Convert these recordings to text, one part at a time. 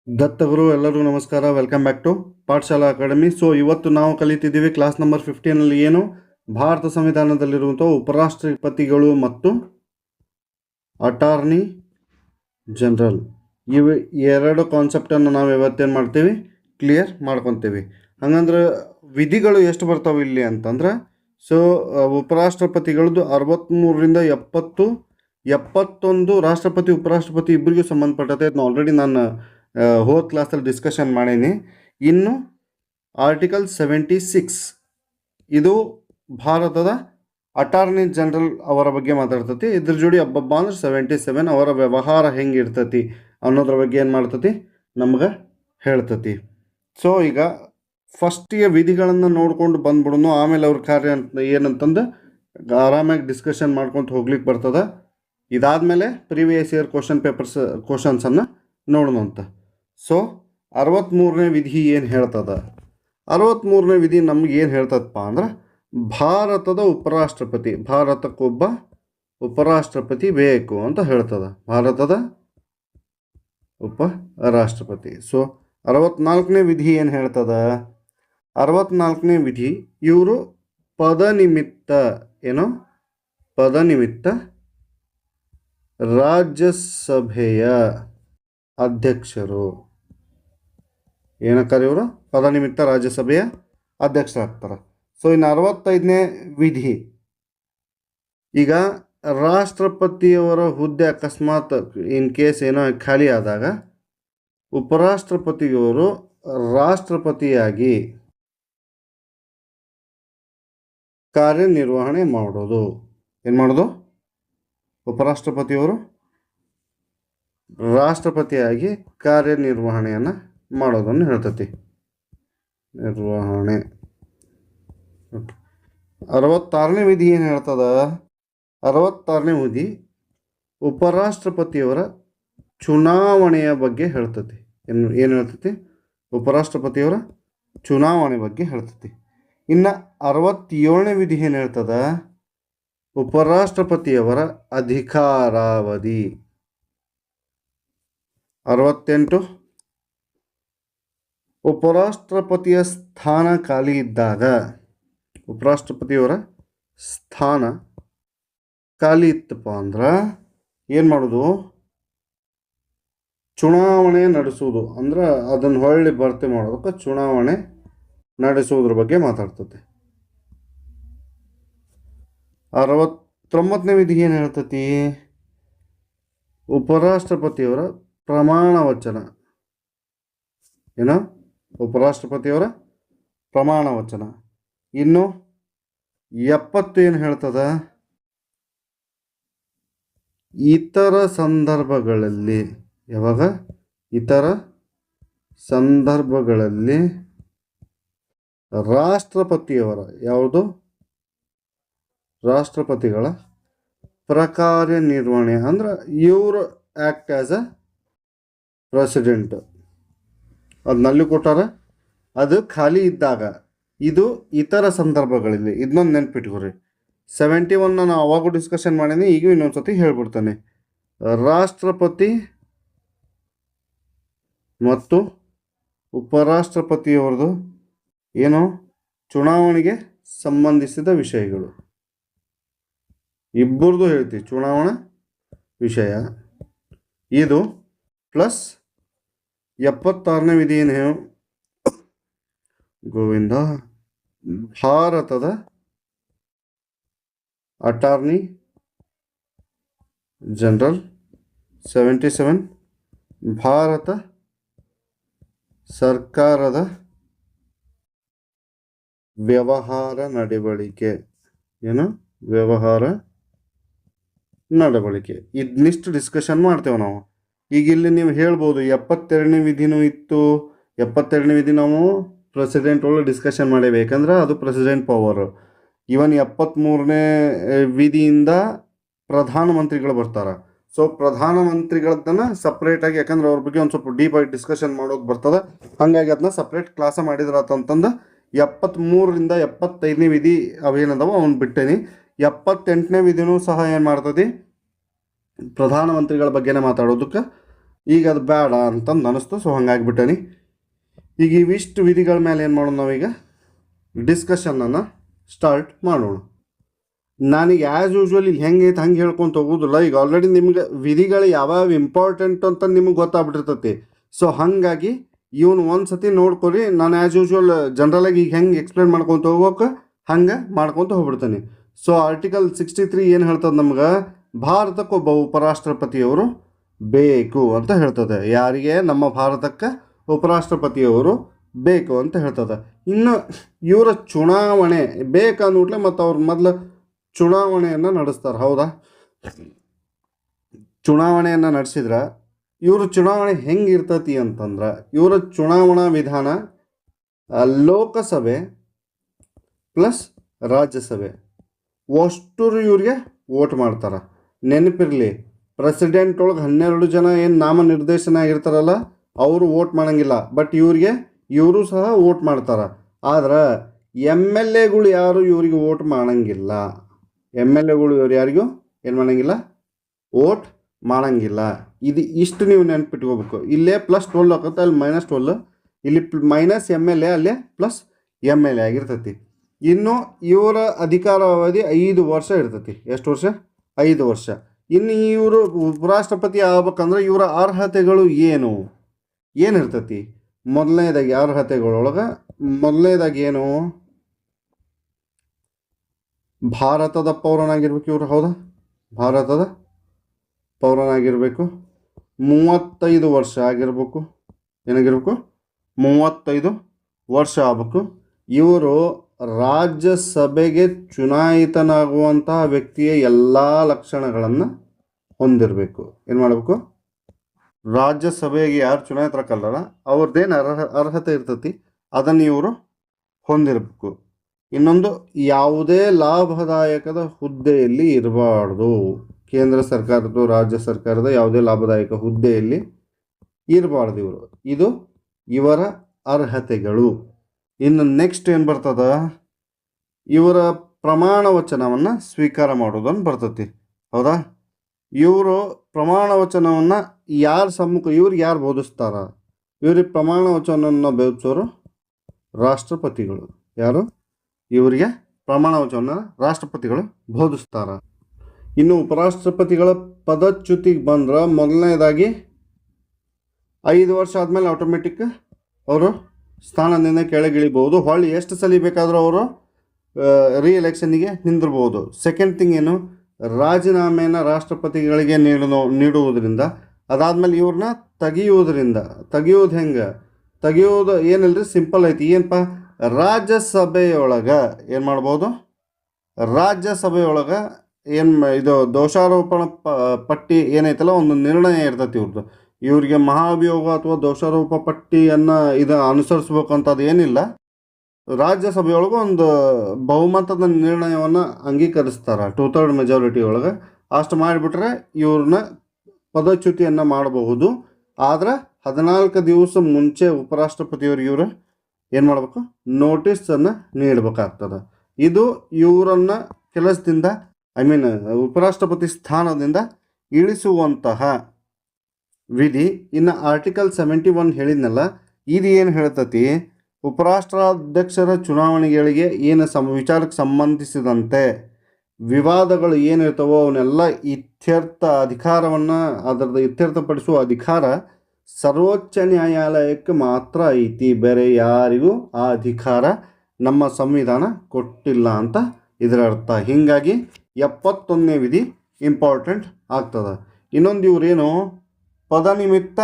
ದತ್ತಗುರು ಎಲ್ಲರಿಗೂ ನಮಸ್ಕಾರ. Welcome back to Pathashala academy. So ಇವತ್ತು ನಾವು ಕಲಿತಿದ್ದೀವಿ ಕ್ಲಾಸ್ ನಂಬರ್ 15ನಲ್ಲಿ ಏನು ಭಾರತ ಸಂವಿಧಾನದಲ್ಲಿರುವಂಥ ಉಪರಾಷ್ಟ್ರಪತಿಗಳು ಮತ್ತು ಅಟಾರ್ನಿ ಜನರಲ್ ಇವು ಎರಡು ಕಾನ್ಸೆಪ್ಟನ್ನು ನಾವು ಇವತ್ತೇನು ಮಾಡ್ತೀವಿ, ಕ್ಲಿಯರ್ ಮಾಡ್ಕೊತೀವಿ. ಹಂಗಂದ್ರೆ ವಿಧಿಗಳು ಎಷ್ಟು ಬರ್ತಾವೆ ಇಲ್ಲಿ ಅಂತಂದ್ರೆ, ಸೊ ಉಪರಾಷ್ಟ್ರಪತಿಗಳದ್ದು 63ರಿಂದ 71 ರಾಷ್ಟ್ರಪತಿ ಉಪರಾಷ್ಟ್ರಪತಿ ಇಬ್ಬರಿಗೂ ಸಂಬಂಧಪಟ್ಟತೆ. ಅದನ್ನ ಆಲ್ರೆಡಿ ನಾನು ಹೋದ ಕ್ಲಾಸಲ್ಲಿ ಡಿಸ್ಕಷನ್ ಮಾಡೀನಿ. ಇನ್ನು ಆರ್ಟಿಕಲ್ 76 ಇದು ಭಾರತದ ಅಟಾರ್ನಿ ಜನರಲ್ ಅವರ ಬಗ್ಗೆ ಮಾತಾಡ್ತತಿ. ಇದ್ರ ಜೋಡಿ ಹಬ್ಬಬ್ಬ ಅಂದ್ರೆ 77 ಅವರ ವ್ಯವಹಾರ ಹೆಂಗೆ ಇರ್ತತಿ ಅನ್ನೋದ್ರ ಬಗ್ಗೆ ಏನು ಮಾಡ್ತತಿ ನಮ್ಗೆ ಹೇಳ್ತತಿ. ಸೊ ಈಗ ಫಸ್ಟಿಗೆ ವಿಧಿಗಳನ್ನು ನೋಡ್ಕೊಂಡು ಬಂದ್ಬಿಡೋನು, ಆಮೇಲೆ ಅವ್ರ ಕಾರ್ಯ ಅಂತ ಏನಂತಂದು ಆರಾಮಾಗಿ ಡಿಸ್ಕಷನ್ ಮಾಡ್ಕೊತ ಹೋಗ್ಲಿಕ್ಕೆ ಬರ್ತದೆ. ಇದಾದಮೇಲೆ ಪ್ರೀವಿಯಸ್ ಇಯರ್ ಕ್ವಶನ್ಸನ್ನು ನೋಡೋಣ ಅಂತ. ಸೊ 63ನೇ ವಿಧಿ ಏನು ಹೇಳ್ತದ? 63ನೇ ವಿಧಿ ನಮ್ಗೆ ಏನು ಹೇಳ್ತದಪ್ಪ ಅಂದ್ರೆ, ಭಾರತದ ಉಪರಾಷ್ಟ್ರಪತಿ, ಭಾರತಕ್ಕೊಬ್ಬ ಉಪರಾಷ್ಟ್ರಪತಿ ಬೇಕು ಅಂತ ಹೇಳ್ತದ. ಭಾರತದ ಉಪರಾಷ್ಟ್ರಪತಿ. ಸೊ 64ನೇ ವಿಧಿ ಏನು ಹೇಳ್ತದ? 64ನೇ ವಿಧಿ ಇವರು ಪದನಿಮಿತ್ತ ಪದನಿಮಿತ್ತ ರಾಜ್ಯಸಭೆಯ ಅಧ್ಯಕ್ಷರು. ಏನಕ್ಕಾರ ಇವರು ಪದನಿಮಿತ್ತ ರಾಜ್ಯಸಭೆಯ ಅಧ್ಯಕ್ಷರಾಗ್ತಾರೆ. ಸೊ ಇನ್ನು 65ನೇ ವಿಧಿ, ಈಗ ರಾಷ್ಟ್ರಪತಿಯವರ ಹುದ್ದೆ ಅಕಸ್ಮಾತ್ ಇನ್ ಕೇಸ್ ಏನೋ ಖಾಲಿ ಆದಾಗ ಉಪರಾಷ್ಟ್ರಪತಿಯವರು ರಾಷ್ಟ್ರಪತಿಯಾಗಿ ಕಾರ್ಯನಿರ್ವಹಣೆ ಮಾಡೋದು. ಏನು ಮಾಡೋದು? ಉಪರಾಷ್ಟ್ರಪತಿಯವರು ರಾಷ್ಟ್ರಪತಿಯಾಗಿ ಕಾರ್ಯನಿರ್ವಹಣೆಯನ್ನು ಮಾಡೋದನ್ನು ಹೇಳ್ತತಿ. ನಿರ್ವಹಣೆ. 66ನೇ ವಿಧಿ ಏನು ಹೇಳ್ತದ? 66ನೇ ವಿಧಿ ಉಪರಾಷ್ಟ್ರಪತಿಯವರ ಚುನಾವಣೆಯ ಬಗ್ಗೆ ಹೇಳ್ತತಿ. ಏನು ಹೇಳ್ತತಿ? ಉಪರಾಷ್ಟ್ರಪತಿಯವರ ಚುನಾವಣೆ ಬಗ್ಗೆ ಹೇಳ್ತತಿ. ಇನ್ನು 67ನೇ ವಿಧಿ ಏನು ಹೇಳ್ತದ? ಉಪರಾಷ್ಟ್ರಪತಿಯವರ ಅಧಿಕಾರಾವಧಿ. 68 ಉಪರಾಷ್ಟ್ರಪತಿಯ ಸ್ಥಾನ ಖಾಲಿ ಇದ್ದಾಗ, ಉಪರಾಷ್ಟ್ರಪತಿಯವರ ಸ್ಥಾನ ಖಾಲಿ ಇತ್ತಪ್ಪ ಅಂದ್ರೆ ಏನು ಮಾಡೋದು? ಚುನಾವಣೆ ನಡೆಸುವುದು. ಅಂದ್ರೆ ಅದನ್ನು ಹೊಳ್ಳಿ ಭರ್ತಿ ಮಾಡೋದಕ್ಕೆ ಚುನಾವಣೆ ನಡೆಸುವುದ್ರ ಬಗ್ಗೆ ಮಾತಾಡ್ತದೆ. 69ನೇ ವಿಧಿ ಏನು ಹೇಳ್ತತಿ? ಉಪರಾಷ್ಟ್ರಪತಿಯವರ ಪ್ರಮಾಣ ವಚನ. ಉಪರಾಷ್ಟ್ರಪತಿಯವರ ಪ್ರಮಾಣ ವಚನ. ಇನ್ನು 70 ಏನು ಹೇಳ್ತದ? ಇತರ ಸಂದರ್ಭಗಳಲ್ಲಿ. ಯಾವಾಗ? ಇತರ ಸಂದರ್ಭಗಳಲ್ಲಿ ರಾಷ್ಟ್ರಪತಿಯವರ ರಾಷ್ಟ್ರಪತಿಗಳ ಪ್ರಕಾರ್ಯ ನಿರ್ವಹಣೆ ಅಂದ್ರೆ ಇವರು ಆ್ಯಕ್ಟ್ ಆ್ಯಸ್ ಅ ಪ್ರೆಸಿಡೆಂಟ್. ಅದನ್ನಲ್ಲಿ ಕೊಟ್ಟಾರ. ಅದು ಖಾಲಿ ಇದ್ದಾಗ. ಇದು ಇತರ ಸಂದರ್ಭಗಳಲ್ಲಿ. ಇದನ್ನೊಂದು ನೆನ್ಪಿಟ್ಕೊರಿ. 71 ನಾನು ಅವಾಗೂ ಡಿಸ್ಕಷನ್ ಮಾಡೀನಿ, ಈಗ ಇನ್ನೊಂದು ಸತಿ ಹೇಳ್ಬಿಡ್ತಾನೆ. ರಾಷ್ಟ್ರಪತಿ ಮತ್ತು ಉಪರಾಷ್ಟ್ರಪತಿಯವ್ರದ್ದು ಚುನಾವಣೆಗೆ ಸಂಬಂಧಿಸಿದ ವಿಷಯಗಳು. ಇಬ್ಬರದು ಹೇಳ್ತೀವಿ ಚುನಾವಣಾ ವಿಷಯ ಇದು. ಪ್ಲಸ್ 76ನೇ ವಿಧಿ ಏನು? ಗೋವಿಂದ ಭಾರತದ ಅಟಾರ್ನಿ ಜನರಲ್. 77 ಭಾರತ ಸರ್ಕಾರದ ವ್ಯವಹಾರ ನಡವಳಿಕೆ. ವ್ಯವಹಾರ ನಡವಳಿಕೆ. ಇದನ್ನಿಷ್ಟು ಡಿಸ್ಕಷನ್ ಮಾಡ್ತೇವೆ ನಾವು. ಈಗ ಇಲ್ಲಿ ನೀವು ಹೇಳ್ಬೋದು 72ನೇ ವಿಧಿನೂ ಇತ್ತು. 72ನೇ ವಿಧಿ ನಾವು ಪ್ರೆಸಿಡೆಂಟ್ ಒಳಗೆ ಡಿಸ್ಕಷನ್ ಮಾಡೇವೆ, ಯಾಕಂದ್ರೆ ಅದು ಪ್ರೆಸಿಡೆಂಟ್ ಪವರ್. ಇವನ್ 73ನೇ ವಿಧಿಯಿಂದ ಪ್ರಧಾನಮಂತ್ರಿಗಳು ಬರ್ತಾರೆ. ಸೊ ಪ್ರಧಾನಮಂತ್ರಿಗಳದ್ದನ್ನು ಸಪ್ರೇಟಾಗಿ, ಯಾಕಂದ್ರೆ ಅವ್ರ ಬಗ್ಗೆ ಒಂದು ಸ್ವಲ್ಪ ಡೀಪಾಗಿ ಡಿಸ್ಕಷನ್ ಮಾಡೋದು ಬರ್ತದೆ. ಹಾಗಾಗಿ ಅದನ್ನ ಸಪ್ರೇಟ್ ಕ್ಲಾಸ ಮಾಡಿದ್ರಾತಂತಂದು 73ರಿಂದ 75ನೇ ವಿಧಿ ಅವೇನದಾವ ಅವನು ಬಿಟ್ಟೇನಿ. 78ನೇ ವಿಧಿನೂ ಸಹ ಏನು ಮಾಡ್ತದೆ? ಪ್ರಧಾನಮಂತ್ರಿಗಳ ಬಗ್ಗೆನೇ ಮಾತಾಡೋದಕ್ಕೆ ಈಗ ಅದು ಬೇಡ ಅಂತಂದು ಅನಿಸ್ತು. ಸೊ ಹಂಗಾಗಿಬಿಟ್ಟನಿ. ಈಗ ಇವಿಷ್ಟು ವಿಧಿಗಳ ಮೇಲೆ ಏನು ಮಾಡೋಣ ನಾವೀಗ ಡಿಸ್ಕಷನನ್ನು ಸ್ಟಾರ್ಟ್ ಮಾಡೋಣ. ನನಗೆ ಆ್ಯಸ್ ಯೂಶ್ವಲ್ ಇಲ್ಲಿ ಹೆಂಗೈತೆ ಹಂಗೆ ಹೇಳ್ಕೊತ ಹೋಗೋದಿಲ್ಲ. ಈಗ ಆಲ್ರೆಡಿ ನಿಮ್ಗೆ ವಿಧಿಗಳು ಯಾವ್ಯಾವ ಇಂಪಾರ್ಟೆಂಟ್ ಅಂತ ನಿಮ್ಗೆ ಗೊತ್ತಾಗ್ಬಿಟ್ಟಿರ್ತೈತಿ. ಸೊ ಹಾಗಾಗಿ ಇವನು ಒಂದು ಸತಿ ನೋಡ್ಕೊರಿ. ನಾನು ಆ್ಯಸ್ ಯೂಶ್ವಲ್ ಜನರಲಾಗಿ ಈಗ ಹೆಂಗೆ ಎಕ್ಸ್ಪ್ಲೇನ್ ಮಾಡ್ಕೊತ ಹೋಗೋಕೆ ಹಂಗೆ ಮಾಡ್ಕೊತ ಹೋಗ್ಬಿಡ್ತೀನಿ. ಸೊ ಆರ್ಟಿಕಲ್ 63 ಏನು ಹೇಳ್ತದೆ ನಮ್ಗೆ, ಭಾರತಕ್ಕೆ ಒಬ್ಬ ಉಪರಾಷ್ಟ್ರಪತಿಯವರು ಬೇಕು ಅಂತ ಹೇಳ್ತದೆ. ಯಾರಿಗೆ? ನಮ್ಮ ಭಾರತಕ್ಕೆ ಉಪರಾಷ್ಟ್ರಪತಿಯವರು ಬೇಕು ಅಂತ ಹೇಳ್ತದೆ. ಇನ್ನು ಇವರ ಚುನಾವಣೆ ಬೇಕನ್ನೋಟ್ಲೆ ಮತ್ತು ಅವ್ರ ಮೊದಲು ಚುನಾವಣೆಯನ್ನು ನಡೆಸ್ತಾರೆ. ಹೌದಾ? ಚುನಾವಣೆಯನ್ನು ನಡೆಸಿದ್ರೆ ಇವರು ಚುನಾವಣೆ ಹೆಂಗೆ ಇರ್ತತಿ ಅಂತಂದ್ರೆ, ಇವರ ಚುನಾವಣಾ ವಿಧಾನ ಲೋಕಸಭೆ ಪ್ಲಸ್ ರಾಜ್ಯಸಭೆ ಅಷ್ಟರು ಇವ್ರಿಗೆ ವೋಟ್ ಮಾಡ್ತಾರೆ. ನೆನಪಿರಲಿ, ಪ್ರೆಸಿಡೆಂಟ್ ಒಳಗೆ 12 ಜನ ಏನು ನಾಮನಿರ್ದೇಶನ ಆಗಿರ್ತಾರಲ್ಲ ಅವರು ವೋಟ್ ಮಾಡೋಂಗಿಲ್ಲ. ಬಟ್ ಇವರು ಸಹ ವೋಟ್ ಮಾಡ್ತಾರೆ. ಆದ್ರೆ ಎಮ್ ಎಲ್ ಎಗಳು ಯಾರು ಇವರಿಗೆ ವೋಟ್ ಮಾಡೋಂಗಿಲ್ಲ. ಎಮ್ ಎಲ್ ಎಗಳು ಇವ್ರು ಯಾರಿಗೂ ಏನು ಮಾಡೋಂಗಿಲ್ಲ, ವೋಟ್ ಮಾಡೋಂಗಿಲ್ಲ. ಇಷ್ಟು ನೀವು ನೆನ್ಪಿಟ್ಕೋಬೇಕು. ಇಲ್ಲೇ +12 ಆಗುತ್ತೆ, ಅಲ್ಲಿ -12. ಇಲ್ಲಿ ಮೈನಸ್ ಎಮ್ ಎಲ್ ಎ, ಅಲ್ಲೇ ಪ್ಲಸ್ ಎಮ್ ಎಲ್ ಎ ಆಗಿರ್ತೈತಿ. ಇನ್ನು ಇವರ ಅಧಿಕಾರಾವಧಿ 5 ವರ್ಷ ಇರ್ತೈತಿ. ಎಷ್ಟು ವರ್ಷ? 5 ವರ್ಷ. ಇನ್ನು ಇವರು ಉಪರಾಷ್ಟ್ರಪತಿ ಆಗ್ಬೇಕಂದ್ರೆ ಇವರ ಅರ್ಹತೆಗಳು ಏನಿರ್ತೈತಿ? ಮೊದಲನೇದಾಗಿ ಅರ್ಹತೆಗಳೊಳಗೆ ಮೊದಲನೇದಾಗಿ ಏನು, ಭಾರತದ ಪೌರನಾಗಿರ್ಬೇಕು ಇವರು. ಹೌದಾ? ಭಾರತದ ಪೌರನಾಗಿರಬೇಕು. 35 ವರ್ಷ ಆಗಿರ್ಬೇಕು. ಏನಾಗಿರ್ಬೇಕು? 35 ವರ್ಷ ಆಗಬೇಕು. ಇವರು ರಾಜ್ಯಸಭೆಗೆ ಚುನಾಯಿತನಾಗುವಂತಹ ವ್ಯಕ್ತಿಯ ಎಲ್ಲ ಲಕ್ಷಣಗಳನ್ನು ಹೊಂದಿರಬೇಕು. ಏನು ಮಾಡಬೇಕು? ರಾಜ್ಯಸಭೆಗೆ ಯಾರು ಚುನಾಯಿತರಾಗಲ್ಲ ಅವ್ರದ್ದೇನು ಅರ್ಹತೆ ಇರ್ತೈತಿ ಅದನ್ನು ಇವರು ಹೊಂದಿರಬೇಕು. ಇನ್ನೊಂದು, ಯಾವುದೇ ಲಾಭದಾಯಕದ ಹುದ್ದೆಯಲ್ಲಿ ಇರಬಾರ್ದು. ಕೇಂದ್ರ ಸರ್ಕಾರದ ರಾಜ್ಯ ಸರ್ಕಾರದ ಯಾವುದೇ ಲಾಭದಾಯಕ ಹುದ್ದೆಯಲ್ಲಿ ಇರಬಾರ್ದು ಇವರು. ಇದು ಇವರ ಅರ್ಹತೆಗಳು. ಇನ್ನು ನೆಕ್ಸ್ಟ್ ಏನು ಬರ್ತದ, ಇವರ ಪ್ರಮಾಣ ವಚನವನ್ನು ಸ್ವೀಕಾರ ಮಾಡೋದನ್ನು ಬರ್ತೈತಿ. ಹೌದಾ? ಇವರು ಪ್ರಮಾಣ ವಚನವನ್ನು ಇವ್ರಿಗೆ ಯಾರು ಬೋಧಿಸ್ತಾರ? ಇವ್ರಿಗೆ ಪ್ರಮಾಣ ವಚನವನ್ನು ಬೋಧಿಸೋರು ರಾಷ್ಟ್ರಪತಿಗಳು. ಯಾರು? ಇವರಿಗೆ ಪ್ರಮಾಣ ವಚನ ರಾಷ್ಟ್ರಪತಿಗಳು ಬೋಧಿಸ್ತಾರ. ಇನ್ನು ಉಪರಾಷ್ಟ್ರಪತಿಗಳ ಪದಚ್ಯುತಿಗೆ ಬಂದ್ರೆ ಮೊದಲನೇದಾಗಿ 5 ವರ್ಷ ಆದಮೇಲೆ ಆಟೋಮೆಟಿಕ್ ಅವರು ಸ್ಥಾನದಿಂದ ಕೆಳಗಿಳಿಬೋದು. ಹೊಳ್ಳಿ ಎಷ್ಟು ಸಲ ಬೇಕಾದರೂ ಅವರು ಎಲೆಕ್ಷನ್ನಿಗೆ ನಿಂದಿರ್ಬೋದು. ಸೆಕೆಂಡ್ ಥಿಂಗ್ ಏನು, ರಾಜೀನಾಮೆಯನ್ನು ರಾಷ್ಟ್ರಪತಿಗಳಿಗೆ ನೀಡುವುದರಿಂದ, ಅದಾದಮೇಲೆ ಇವ್ರನ್ನ ತೆಗಿಯೋದು ಹೆಂಗೆ? ತೆಗಿಯೋದು ಏನಿಲ್ಲರಿ, ಸಿಂಪಲ್ ಐತಿ. ಏನಪ್ಪ, ರಾಜ್ಯಸಭೆಯೊಳಗೆ ಏನು ಮಾಡ್ಬೋದು? ರಾಜ್ಯಸಭೆಯೊಳಗೆ ಇದು ದೋಷಾರೋಪಣ ಪಟ್ಟಿ ಏನೈತಲ್ಲ, ಒಂದು ನಿರ್ಣಯ ಇರ್ತೈತಿ ಇವ್ರದ್ದು. ಇವರಿಗೆ ಮಹಾಭಿಯೋಗ ಅಥವಾ ದೋಷಾರೋಪ ಪಟ್ಟಿಯನ್ನು ಅನುಸರಿಸ್ಬೇಕಂತದ್ದು ಏನಿಲ್ಲ. ರಾಜ್ಯಸಭೆಯೊಳಗೆ ಒಂದು ಬಹುಮತದ ನಿರ್ಣಯವನ್ನು ಅಂಗೀಕರಿಸ್ತಾರೆ 2/3 ಮೆಜಾರಿಟಿ ಒಳಗೆ. ಅಷ್ಟು ಮಾಡಿಬಿಟ್ರೆ ಇವ್ರನ್ನ ಪದಚ್ಯುತಿಯನ್ನು ಮಾಡಬಹುದು. ಆದ್ರೆ 14 ದಿವಸ ಮುಂಚೆ ಉಪರಾಷ್ಟ್ರಪತಿಯವ್ರಿಗೆ ಇವರು ಏನು ಮಾಡಬೇಕು? ನೋಟಿಸನ್ನು ನೀಡಬೇಕಾಗ್ತದೆ. ಇದು ಇವರನ್ನು ಕೆಲಸದಿಂದ ಉಪರಾಷ್ಟ್ರಪತಿ ಸ್ಥಾನದಿಂದ ಇಳಿಸುವಂತಹ ವಿಧಿ. ಇನ್ನು ಆರ್ಟಿಕಲ್ 71 ಹೇಳಿದ್ನಲ್ಲ, ಇದು ಏನು ಹೇಳ್ತತಿ, ಉಪರಾಷ್ಟ್ರಾಧ್ಯಕ್ಷರ ಚುನಾವಣೆಗಳಿಗೆ ವಿಚಾರಕ್ಕೆ ಸಂಬಂಧಿಸಿದಂತೆ ವಿವಾದಗಳು ಏನಿರ್ತಾವೋ ಅವನ್ನೆಲ್ಲ ಇತ್ಯರ್ಥಪಡಿಸುವ ಅಧಿಕಾರ ಸರ್ವೋಚ್ಚ ನ್ಯಾಯಾಲಯಕ್ಕೆ ಮಾತ್ರ ಐತಿ. ಬೇರೆ ಯಾರಿಗೂ ಆ ಅಧಿಕಾರ ನಮ್ಮ ಸಂವಿಧಾನ ಕೊಟ್ಟಿಲ್ಲ ಅಂತ ಇದರ ಅರ್ಥ. ಹೀಗಾಗಿ 71ನೇ ವಿಧಿ ಇಂಪಾರ್ಟೆಂಟ್ ಆಗ್ತದೆ. ಇನ್ನೊಂದು, ಇವರೇನು ಪದನಿಮಿತ್ತ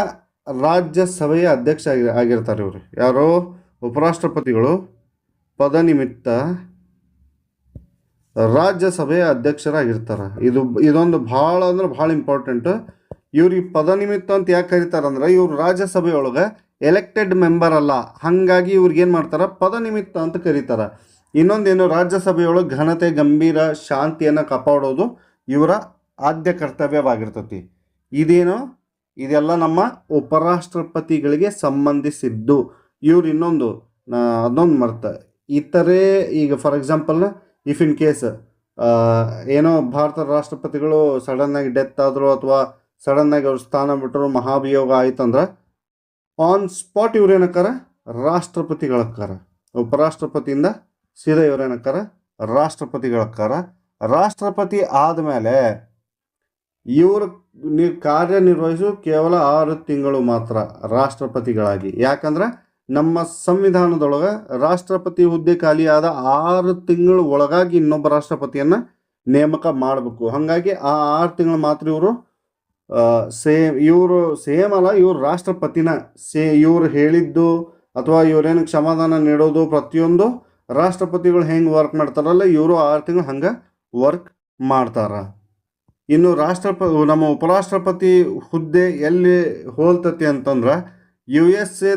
ರಾಜ್ಯಸಭೆಯ ಅಧ್ಯಕ್ಷ ಆಗಿರ್ತಾರೆ. ಇವರು ಯಾರೋ ಉಪರಾಷ್ಟ್ರಪತಿಗಳು ಪದನಿಮಿತ್ತ ರಾಜ್ಯಸಭೆಯ ಅಧ್ಯಕ್ಷರಾಗಿರ್ತಾರೆ. ಇದೊಂದು ಭಾಳ ಇಂಪಾರ್ಟೆಂಟ್. ಇವ್ರಿಗೆ ಪದನಿಮಿತ್ತ ಅಂತ ಯಾಕೆ ಕರೀತಾರಂದ್ರೆ, ಇವರು ರಾಜ್ಯಸಭೆಯೊಳಗೆ ಎಲೆಕ್ಟೆಡ್ ಮೆಂಬರ್ ಅಲ್ಲ. ಹಾಗಾಗಿ ಇವ್ರಿಗೇನು ಮಾಡ್ತಾರೆ? ಪದನಿಮಿತ್ತ ಅಂತ ಕರೀತಾರೆ. ಇನ್ನೊಂದೇನು, ರಾಜ್ಯಸಭೆಯೊಳಗೆ ಘನತೆ, ಗಂಭೀರ, ಶಾಂತಿಯನ್ನು ಕಾಪಾಡೋದು ಇವರ ಆದ್ಯ ಕರ್ತವ್ಯವಾಗಿರ್ತತಿ. ಇದೆಲ್ಲ ನಮ್ಮ ಉಪರಾಷ್ಟ್ರಪತಿಗಳಿಗೆ ಸಂಬಂಧಿಸಿದ್ದು. ಇವ್ರು ಅದೊಂದು ಮರ್ತ ಇತರೆ, ಈಗ ಫಾರ್ ಎಕ್ಸಾಂಪಲ್ ಇನ್ ಕೇಸ್ ಏನೋ ಭಾರತದ ರಾಷ್ಟ್ರಪತಿಗಳು ಸಡನ್ನಾಗಿ ಡೆತ್ ಆದರು ಅಥವಾ ಸಡನ್ನಾಗಿ ಅವ್ರ ಸ್ಥಾನ ಬಿಟ್ಟರು, ಮಹಾಭಿಯೋಗ ಆಯ್ತಂದ್ರೆ ಆನ್ ಸ್ಪಾಟ್ ಇವ್ರು ಏನಕ್ಕಾರ ರಾಷ್ಟ್ರಪತಿಗಳಕ್ಕಾರ. ಉಪರಾಷ್ಟ್ರಪತಿಯಿಂದ ಸೀದಾ ಇವ್ರು ಏನಕ್ಕಾರ ರಾಷ್ಟ್ರಪತಿಗಳಕ್ಕಾರ. ರಾಷ್ಟ್ರಪತಿ ಆದಮೇಲೆ ಇವರು ಕಾರ್ಯನಿರ್ವಹಿಸು ಕೇವಲ 6 ತಿಂಗಳು ಮಾತ್ರ ರಾಷ್ಟ್ರಪತಿಗಳಾಗಿ. ಯಾಕಂದ್ರೆ ನಮ್ಮ ಸಂವಿಧಾನದೊಳಗೆ ರಾಷ್ಟ್ರಪತಿ ಹುದ್ದೆ ಖಾಲಿಯಾದ 6 ತಿಂಗಳು ಒಳಗಾಗಿ ಇನ್ನೊಬ್ಬ ರಾಷ್ಟ್ರಪತಿಯನ್ನು ನೇಮಕ ಮಾಡಬೇಕು. ಹಾಗಾಗಿ ಆ 6 ತಿಂಗಳು ಮಾತ್ರ ಇವರು ಸೇಮ್ ಅಲ್ಲ, ಇವರು ರಾಷ್ಟ್ರಪತಿನ ಇವ್ರು ಹೇಳಿದ್ದು ಅಥವಾ ಇವರೇನು ಕ್ಷಮಾದಾನ ನೀಡೋದು ಪ್ರತಿಯೊಂದು ರಾಷ್ಟ್ರಪತಿಗಳು ಹೆಂಗೆ ವರ್ಕ್ ಮಾಡ್ತಾರಲ್ಲ ಇವರು 6 ತಿಂಗಳು ಹಂಗೆ ವರ್ಕ್ ಮಾಡ್ತಾರ. ಇನ್ನು ನಮ್ಮ ಉಪರಾಷ್ಟ್ರಪತಿ ಹುದ್ದೆ ಎಲ್ಲಿ ಹೋಲ್ತತಿ ಅಂತಂದ್ರೆ USA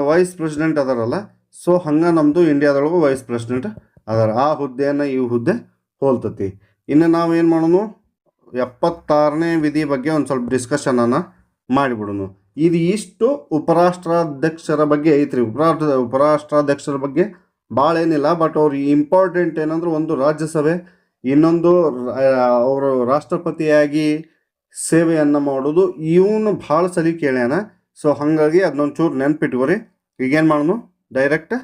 ವೈಸ್ ಪ್ರೆಸಿಡೆಂಟ್ ಅದಾರಲ್ಲ, ಸೊ ಹಂಗೆ ನಮ್ಮದು ಇಂಡಿಯಾದೊಳಗೂ ವೈಸ್ ಪ್ರೆಸಿಡೆಂಟ್ ಅದಾರ. ಆ ಹುದ್ದೆಯನ್ನು ಈ ಹುದ್ದೆ ಹೋಲ್ತತಿ. ಇನ್ನು ನಾವೇನು ಮಾಡೋಣ, 76ನೇ ವಿಧಿ ಬಗ್ಗೆ ಒಂದು ಸ್ವಲ್ಪ ಡಿಸ್ಕಷನನ್ನು ಮಾಡಿಬಿಡೋಣ. ಇದು ಇಷ್ಟು ಉಪರಾಷ್ಟ್ರಾಧ್ಯಕ್ಷರ ಬಗ್ಗೆ ಐತ್ರಿ. ಉಪರಾಷ್ಟ್ರಾಧ್ಯಕ್ಷರ ಬಗ್ಗೆ ಭಾಳ ಏನಿಲ್ಲ, ಬಟ್ ಅವ್ರು ಇಂಪಾರ್ಟೆಂಟ್ ಏನಂದ್ರೆ ಒಂದು ರಾಜ್ಯಸಭೆ, ಇನ್ನೊಂದು ಅವರು ರಾಷ್ಟ್ರಪತಿಯಾಗಿ ಸೇವೆಯನ್ನು ಮಾಡೋದು. ಇವನು ಭಾಳ ಸಲ ಕೇಳ್ಯಾನ. ಸೊ ಹಾಗಾಗಿ ಅದನ್ನೊಂದು ಚೂರು ನೆನ್ಪಿಟ್ಕೋರಿ. ಈಗೇನು ಮಾಡೋಣ, ಡೈರೆಕ್ಟ್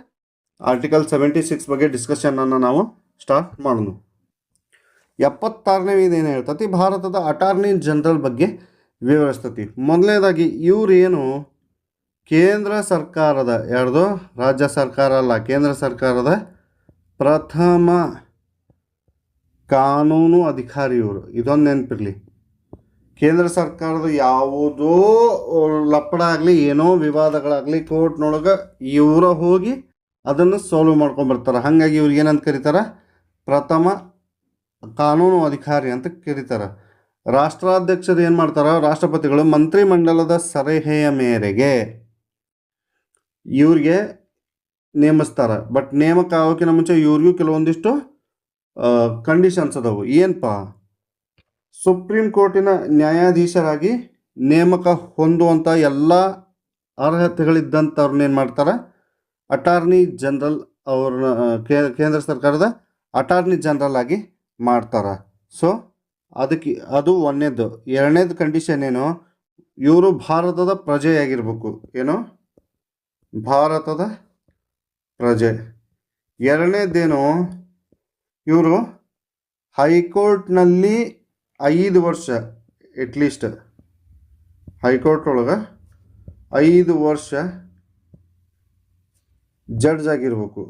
ಆರ್ಟಿಕಲ್ 76 ಬಗ್ಗೆ ಡಿಸ್ಕಷನನ್ನು ನಾವು ಸ್ಟಾರ್ಟ್ ಮಾಡೋಣ. 76ನೇ ವಿಧಿ ಏನು ಹೇಳ್ತತಿ, ಭಾರತದ ಅಟಾರ್ನಿ ಜನರಲ್ ಬಗ್ಗೆ ವಿವರಿಸ್ತತಿ. ಮೊದಲನೇದಾಗಿ ಇವ್ರು ಏನು ಕೇಂದ್ರ ಸರ್ಕಾರದ, ಯಾರ್ದು ರಾಜ್ಯ ಸರ್ಕಾರ ಅಲ್ಲ, ಕೇಂದ್ರ ಸರ್ಕಾರದ ಪ್ರಥಮ ಕಾನೂನು ಅಧಿಕಾರಿ ಇವರು. ಇದೊಂದು ನೆನಪಿರಲಿ. ಕೇಂದ್ರ ಸರ್ಕಾರದ ಯಾವುದೋ ಲಪ್ಪಡ ಆಗಲಿ, ಏನೋ ವಿವಾದಗಳಾಗಲಿ ಕೋರ್ಟ್ನೊಳಗೆ ಇವರ ಹೋಗಿ ಅದನ್ನು ಸಾಲ್ವ್ ಮಾಡ್ಕೊಂಬರ್ತಾರೆ. ಹಾಗಾಗಿ ಇವ್ರಿಗೆ ಏನಂತ ಕರೀತಾರೆ, ಪ್ರಥಮ ಕಾನೂನು ಅಧಿಕಾರಿ ಅಂತ ಕರೀತಾರೆ. ರಾಷ್ಟ್ರಾಧ್ಯಕ್ಷರು ಏನು ಮಾಡ್ತಾರೆ, ರಾಷ್ಟ್ರಪತಿಗಳು ಮಂತ್ರಿಮಂಡಲದ ಸಲಹೆಯ ಮೇರೆಗೆ ಇವ್ರಿಗೆ ನೇಮಿಸ್ತಾರೆ. ಬಟ್ ನೇಮಕ ಆಗೋಕ್ಕಿಂತ ಮುಂಚೆ ಇವ್ರಿಗೂ ಕೆಲವೊಂದಿಷ್ಟು ಕಂಡೀಷನ್ಸ್ ಅದಾವು. ಏನಪ್ಪ, ಸುಪ್ರೀಂ ಕೋರ್ಟಿನ ನ್ಯಾಯಾಧೀಶರಾಗಿ ನೇಮಕ ಹೊಂದುವಂಥ ಎಲ್ಲ ಅರ್ಹತೆಗಳಿದ್ದಂಥವ್ರನ್ನೇನು ಮಾಡ್ತಾರೆ, ಅಟಾರ್ನಿ ಜನರಲ್ ಅವ್ರನ್ನ ಕೇಂದ್ರ ಸರ್ಕಾರದ ಅಟಾರ್ನಿ ಜನರಲ್ ಆಗಿ ಮಾಡ್ತಾರೆ. ಸೊ ಅದು ಒಂದನೇದು. ಎರಡನೇದು ಕಂಡೀಷನ್ ಏನು, ಇವರು ಭಾರತದ ಪ್ರಜೆಯಾಗಿರ್ಬೇಕು. ಏನು, ಭಾರತದ ಪ್ರಜೆ. ಎರಡನೇದೇನು, ಇವರು ಹೈಕೋರ್ಟ್ನಲ್ಲಿ 5 ವರ್ಷ ಎಟ್ಲೀಸ್ಟ್ ಹೈಕೋರ್ಟ್ ಒಳಗೆ 5 ವರ್ಷ ಜಡ್ಜ್ ಆಗಿರ್ಬೇಕು,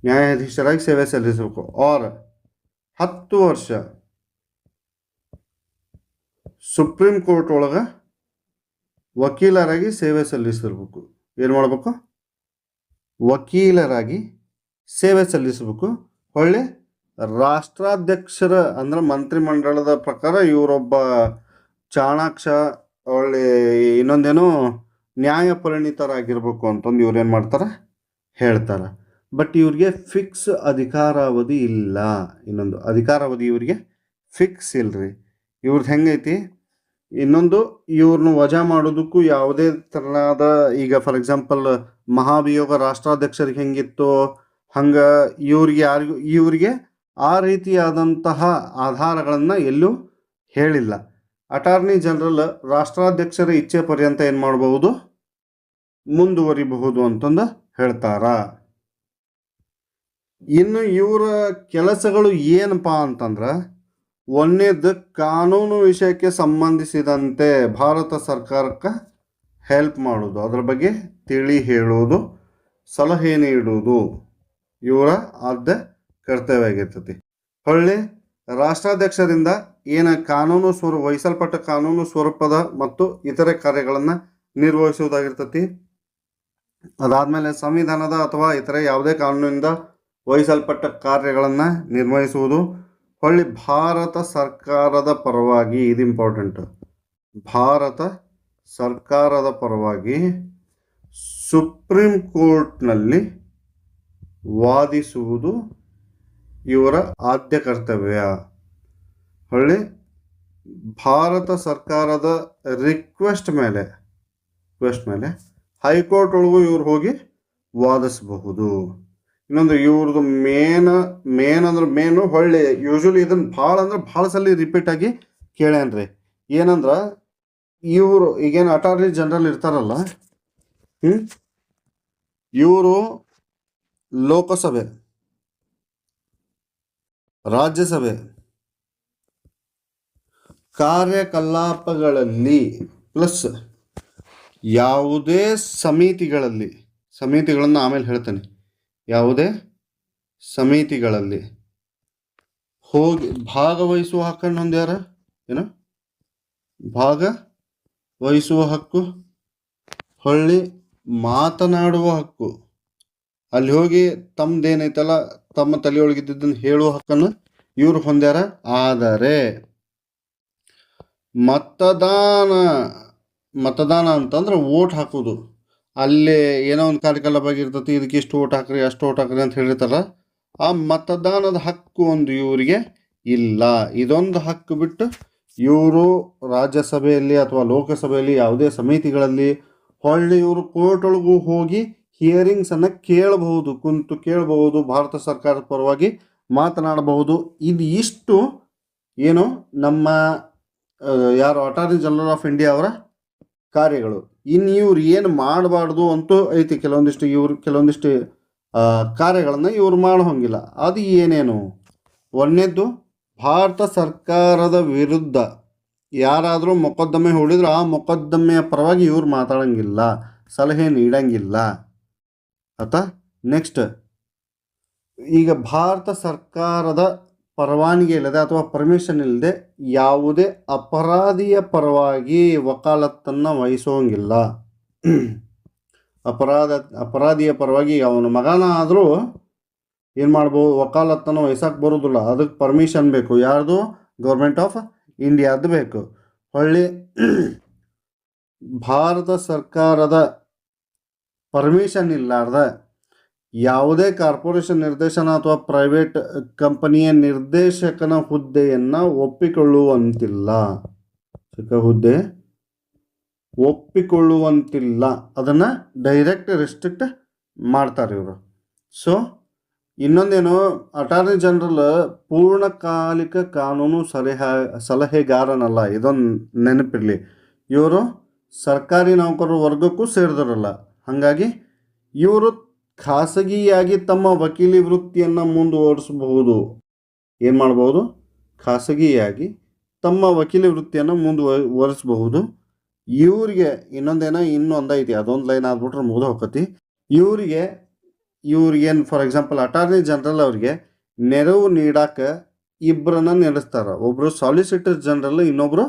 ನ್ಯಾಯಾಧೀಶರಾಗಿ ಸೇವೆ ಸಲ್ಲಿಸಬೇಕು. ಆರ್ 10 ವರ್ಷ ಸುಪ್ರೀಂ ಕೋರ್ಟ್ ಒಳಗೆ ವಕೀಲರಾಗಿ ಸೇವೆ ಸಲ್ಲಿಸಿರ್ಬೇಕು. ಏನು ಮಾಡಬೇಕು, ವಕೀಲರಾಗಿ ಸೇವೆ ಸಲ್ಲಿಸಬೇಕು. ಹೊಳ್ಳಿ ರಾಷ್ಟ್ರಾಧ್ಯಕ್ಷರ ಅಂದ್ರೆ ಮಂತ್ರಿಮಂಡಲದ ಪ್ರಕಾರ ಇವರೊಬ್ಬ ಚಾಣಾಕ್ಷ, ಒಳ್ಳೆ ಇನ್ನೊಂದೇನು ನ್ಯಾಯ ಪರಿಣಿತರಾಗಿರ್ಬೇಕು ಅಂತಂದು ಇವ್ರೇನು ಮಾಡ್ತಾರೆ ಹೇಳ್ತಾರೆ. ಬಟ್ ಇವ್ರಿಗೆ ಫಿಕ್ಸ್ ಅಧಿಕಾರಾವಧಿ ಇಲ್ಲ. ಇನ್ನೊಂದು ಅಧಿಕಾರಾವಧಿ ಇವರಿಗೆ ಫಿಕ್ಸ್ ಇಲ್ಲರಿ. ಇವ್ರದ್ದು ಹೆಂಗೈತಿ, ಇನ್ನೊಂದು ಇವ್ರನ್ನ ವಜಾ ಮಾಡೋದಕ್ಕೂ ಯಾವುದೇ ಥರನಾದ, ಈಗ ಫಾರ್ ಎಕ್ಸಾಂಪಲ್ ಮಹಾಭಿಯೋಗ ರಾಷ್ಟ್ರಾಧ್ಯಕ್ಷರಿಗೆ ಹೆಂಗಿತ್ತು ಹಂಗೆ ಇವ್ರಿಗೆ ಆ ರೀತಿಯಾದಂತಹ ಆಧಾರಗಳನ್ನು ಎಲ್ಲೂ ಹೇಳಿಲ್ಲ. ಅಟಾರ್ನಿ ಜನರಲ್ ರಾಷ್ಟ್ರಾಧ್ಯಕ್ಷರ ಇಚ್ಛೆ ಪರ್ಯಂತ ಏನು ಮಾಡಬಹುದು, ಮುಂದುವರಿಬಹುದು ಅಂತಂದು ಹೇಳ್ತಾರ. ಇನ್ನು ಇವರ ಕೆಲಸಗಳು ಏನಪ್ಪ ಅಂತಂದ್ರೆ, ಒಂದನೇದು ಕಾನೂನು ವಿಷಯಕ್ಕೆ ಸಂಬಂಧಿಸಿದಂತೆ ಭಾರತ ಸರ್ಕಾರಕ್ಕೆ ಹೆಲ್ಪ್ ಮಾಡೋದು, ಅದರ ಬಗ್ಗೆ ತಿಳಿ ಹೇಳೋದು, ಸಲಹೆ ನೀಡುವುದು ಇವರ ಆದ್ಯ ಕರ್ತವ್ಯ ಆಗಿರ್ತತಿ. ಹೊಳ್ಳಿ ರಾಷ್ಟ್ರಾಧ್ಯಕ್ಷರಿಂದ ವಹಿಸಲ್ಪಟ್ಟ ಕಾನೂನು ಸ್ವರೂಪದ ಮತ್ತು ಇತರೆ ಕಾರ್ಯಗಳನ್ನು ನಿರ್ವಹಿಸುವುದಾಗಿರ್ತತಿ. ಅದಾದಮೇಲೆ ಸಂವಿಧಾನದ ಅಥವಾ ಇತರೆ ಯಾವುದೇ ಕಾನೂನಿನಿಂದ ವಹಿಸಲ್ಪಟ್ಟ ಕಾರ್ಯಗಳನ್ನು ನಿರ್ವಹಿಸುವುದು. ಹೊಳ್ಳಿ ಭಾರತ ಸರ್ಕಾರದ ಪರವಾಗಿ, ಇದು ಇಂಪಾರ್ಟೆಂಟ್, ಭಾರತ ಸರ್ಕಾರದ ಪರವಾಗಿ ಸುಪ್ರೀಂ ಕೋರ್ಟ್ನಲ್ಲಿ ವಾದಿಸುವುದು ಇವರ ಆದ್ಯ ಕರ್ತವ್ಯ. ಹೊಳ್ಳಿ ಭಾರತ ಸರ್ಕಾರದ ರಿಕ್ವೆಸ್ಟ್ ಮೇಲೆ ಹೈಕೋರ್ಟ್ ಒಳಗೂ ಇವ್ರು ಹೋಗಿ ವಾದಿಸಬಹುದು. ಇನ್ನೊಂದು ಇವ್ರದ್ದು ಮೇನ್ ಅಂದ್ರೆ ಹೊಳ್ಳಿ ಯೂಶ್ವಲಿ ಇದನ್ನು ಭಾಳ ಸಲ ರಿಪೀಟ್ ಆಗಿ ಕೇಳ್ಯಾನ್ರಿ. ಏನಂದ್ರೆ ಇವರು ಈಗೇನು ಅಟಾರ್ನಿ ಜನರಲ್ ಇರ್ತಾರಲ್ಲ, ಇವರು ಲೋಕಸಭೆ, ರಾಜ್ಯಸಭೆ ಕಾರ್ಯಕಲಾಪಗಳಲ್ಲಿ ಪ್ಲಸ್ ಯಾವುದೇ ಸಮಿತಿಗಳನ್ನು ಆಮೇಲೆ ಹೇಳ್ತೇನೆ, ಯಾವುದೇ ಸಮಿತಿಗಳಲ್ಲಿ ಹೋಗಿ ಭಾಗವಹಿಸುವ ಹಕ್ಕನ್ನು ಹೊಂದ್ಯಾರ. ಏನು ಭಾಗವಹಿಸುವ ಹಕ್ಕು, ಹೊಳ್ಳಿ ಮಾತನಾಡುವ ಹಕ್ಕು, ಅಲ್ಲಿ ಹೋಗಿ ತಮ್ಮದೇನೈತಲ್ಲ ತಮ್ಮ ತಲೆಯೊಳಗಿದ್ದನ್ನು ಹೇಳುವ ಹಕ್ಕನ್ನು ಇವ್ರು ಹೊಂದ್ಯಾರ. ಆದರೆ ಮತದಾನ ಅಂತಂದ್ರೆ ಓಟ್ ಹಾಕೋದು, ಅಲ್ಲಿ ಏನೋ ಒಂದು ಕಾರ್ಯಕಲಾಪ ಆಗಿರ್ತೈತಿ, ಇದಕ್ಕೆ ಇಷ್ಟು ಓಟ್ ಹಾಕ್ರಿ ಅಷ್ಟು ಓಟ್ ಹಾಕ್ರಿ ಅಂತ ಹೇಳಿರ್ತಾರ. ಆ ಮತದಾನದ ಹಕ್ಕು ಒಂದು ಇವರಿಗೆ ಇಲ್ಲ. ಇದೊಂದು ಹಕ್ಕು ಬಿಟ್ಟು ಇವರು ರಾಜ್ಯಸಭೆಯಲ್ಲಿ ಅಥವಾ ಲೋಕಸಭೆಯಲ್ಲಿ ಯಾವುದೇ ಸಮಿತಿಗಳಲ್ಲಿ ಹೊಳ್ಳಿ ಇವರು ಕೋರ್ಟ್ ಒಳಗೂ ಹೋಗಿ ಹಿಯರಿಂಗ್ಸನ್ನು ಕೇಳಬಹುದು, ಕುಂತು ಕೇಳಬಹುದು, ಭಾರತ ಸರ್ಕಾರದ ಪರವಾಗಿ ಮಾತನಾಡಬಹುದು. ಇದು ಇಷ್ಟು ಏನು ನಮ್ಮ ಯಾರು ಅಟಾರ್ನಿ ಜನರಲ್ ಆಫ್ ಇಂಡಿಯಾ ಅವರ ಕಾರ್ಯಗಳು. ಇನ್ನು ಇವ್ರು ಏನು ಮಾಡಬಾರ್ದು ಅಂತೂ ಐತಿ, ಕೆಲವೊಂದಿಷ್ಟು ಕಾರ್ಯಗಳನ್ನು ಇವ್ರು ಮಾಡೋಂಗಿಲ್ಲ. ಅದು ಏನೇನು? ಒಂದನೇದ್ದು, ಭಾರತ ಸರ್ಕಾರದ ವಿರುದ್ಧ ಯಾರಾದರೂ ಮೊಕದ್ದಮೆ ಹೂಡಿದ್ರೆ ಆ ಮೊಕದ್ದಮೆಯ ಪರವಾಗಿ ಇವ್ರು ಮಾತಾಡೋಂಗಿಲ್ಲ, ಸಲಹೆ ನೀಡಂಗಿಲ್ಲ. ಆಯ್ತಾ? ನೆಕ್ಸ್ಟ್, ಈಗ ಭಾರತ ಸರ್ಕಾರದ ಪರವಾನಗಿ ಇಲ್ಲದೆ ಅಥವಾ ಪರ್ಮಿಷನ್ ಇಲ್ಲದೆ ಯಾವುದೇ ಅಪರಾಧಿಯ ಪರವಾಗಿ ವಕಾಲತ್ತನ್ನು ವಹಿಸೋಂಗಿಲ್ಲ. ಅಪರಾಧಿಯ ಪರವಾಗಿ ಅವನ ಮಗನ ಆದರೂ ಏನು ಮಾಡ್ಬೋದು, ವಕಾಲತ್ತನ್ನು ವಹಿಸೋಕೆ ಬರೋದಿಲ್ಲ. ಅದಕ್ಕೆ ಪರ್ಮಿಷನ್ ಬೇಕು. ಯಾರ್ದು? ಗೌರ್ಮೆಂಟ್ ಆಫ್ ಇಂಡಿಯಾದ್ದು ಬೇಕು. ಹೊಳ್ಳಿ ಭಾರತ ಸರ್ಕಾರದ ಪರ್ಮಿಷನ್ ಇಲ್ಲಾರ್ದ ಯಾವುದೇ ಕಾರ್ಪೊರೇಷನ್ ನಿರ್ದೇಶನ ಅಥವಾ ಪ್ರೈವೇಟ್ ಕಂಪನಿಯ ನಿರ್ದೇಶಕನ ಹುದ್ದೆಯನ್ನು ಒಪ್ಪಿಕೊಳ್ಳುವಂತಿಲ್ಲ. ಹುದ್ದೆ ಒಪ್ಪಿಕೊಳ್ಳುವಂತಿಲ್ಲ, ಅದನ್ನು ಡೈರೆಕ್ಟ್ ರೆಸ್ಟ್ರಿಕ್ಟ್ ಮಾಡ್ತಾರೆ ಇವರು. ಸೊ ಇನ್ನೊಂದೇನು, ಅಟಾರ್ನಿ ಜನರಲ್ ಪೂರ್ಣಕಾಲಿಕ ಕಾನೂನು ಸಲಹೆಗಾರನಲ್ಲ. ಇದೊಂದು ನೆನಪಿರಲಿ. ಇವರು ಸರ್ಕಾರಿ ನೌಕರರ ವರ್ಗಕ್ಕೂ ಸೇರಿದರಲ್ಲ. ಹಾಗಾಗಿ ಇವರು ಖಾಸಗಿಯಾಗಿ ತಮ್ಮ ವಕೀಲಿ ವೃತ್ತಿಯನ್ನು ಮುಂದುವರಿಸಬಹುದು. ಏನು ಮಾಡ್ಬೋದು? ಖಾಸಗಿಯಾಗಿ ತಮ್ಮ ವಕೀಲಿ ವೃತ್ತಿಯನ್ನು ಮುಂದುವರಿಸಬಹುದು. ಇವ್ರಿಗೆ ಇನ್ನೊಂದೈತಿ, ಅದೊಂದು ಲೈನ್ ಆದ್ಬಿಟ್ರೆ ಮುಗಿದು ಹೋಗತಿ. ಇವ್ರಿಗೇನು ಫಾರ್ ಎಕ್ಸಾಂಪಲ್ ಅಟಾರ್ನಿ ಜನರಲ್ ಅವ್ರಿಗೆ ನೆರವು ನೀಡಕ್ಕೆ ಇಬ್ಬರನ್ನ ನಡೆಸ್ತಾರೆ. ಒಬ್ಬರು ಸಾಲಿಸಿಟರ್ ಜನರಲ್, ಇನ್ನೊಬ್ಬರು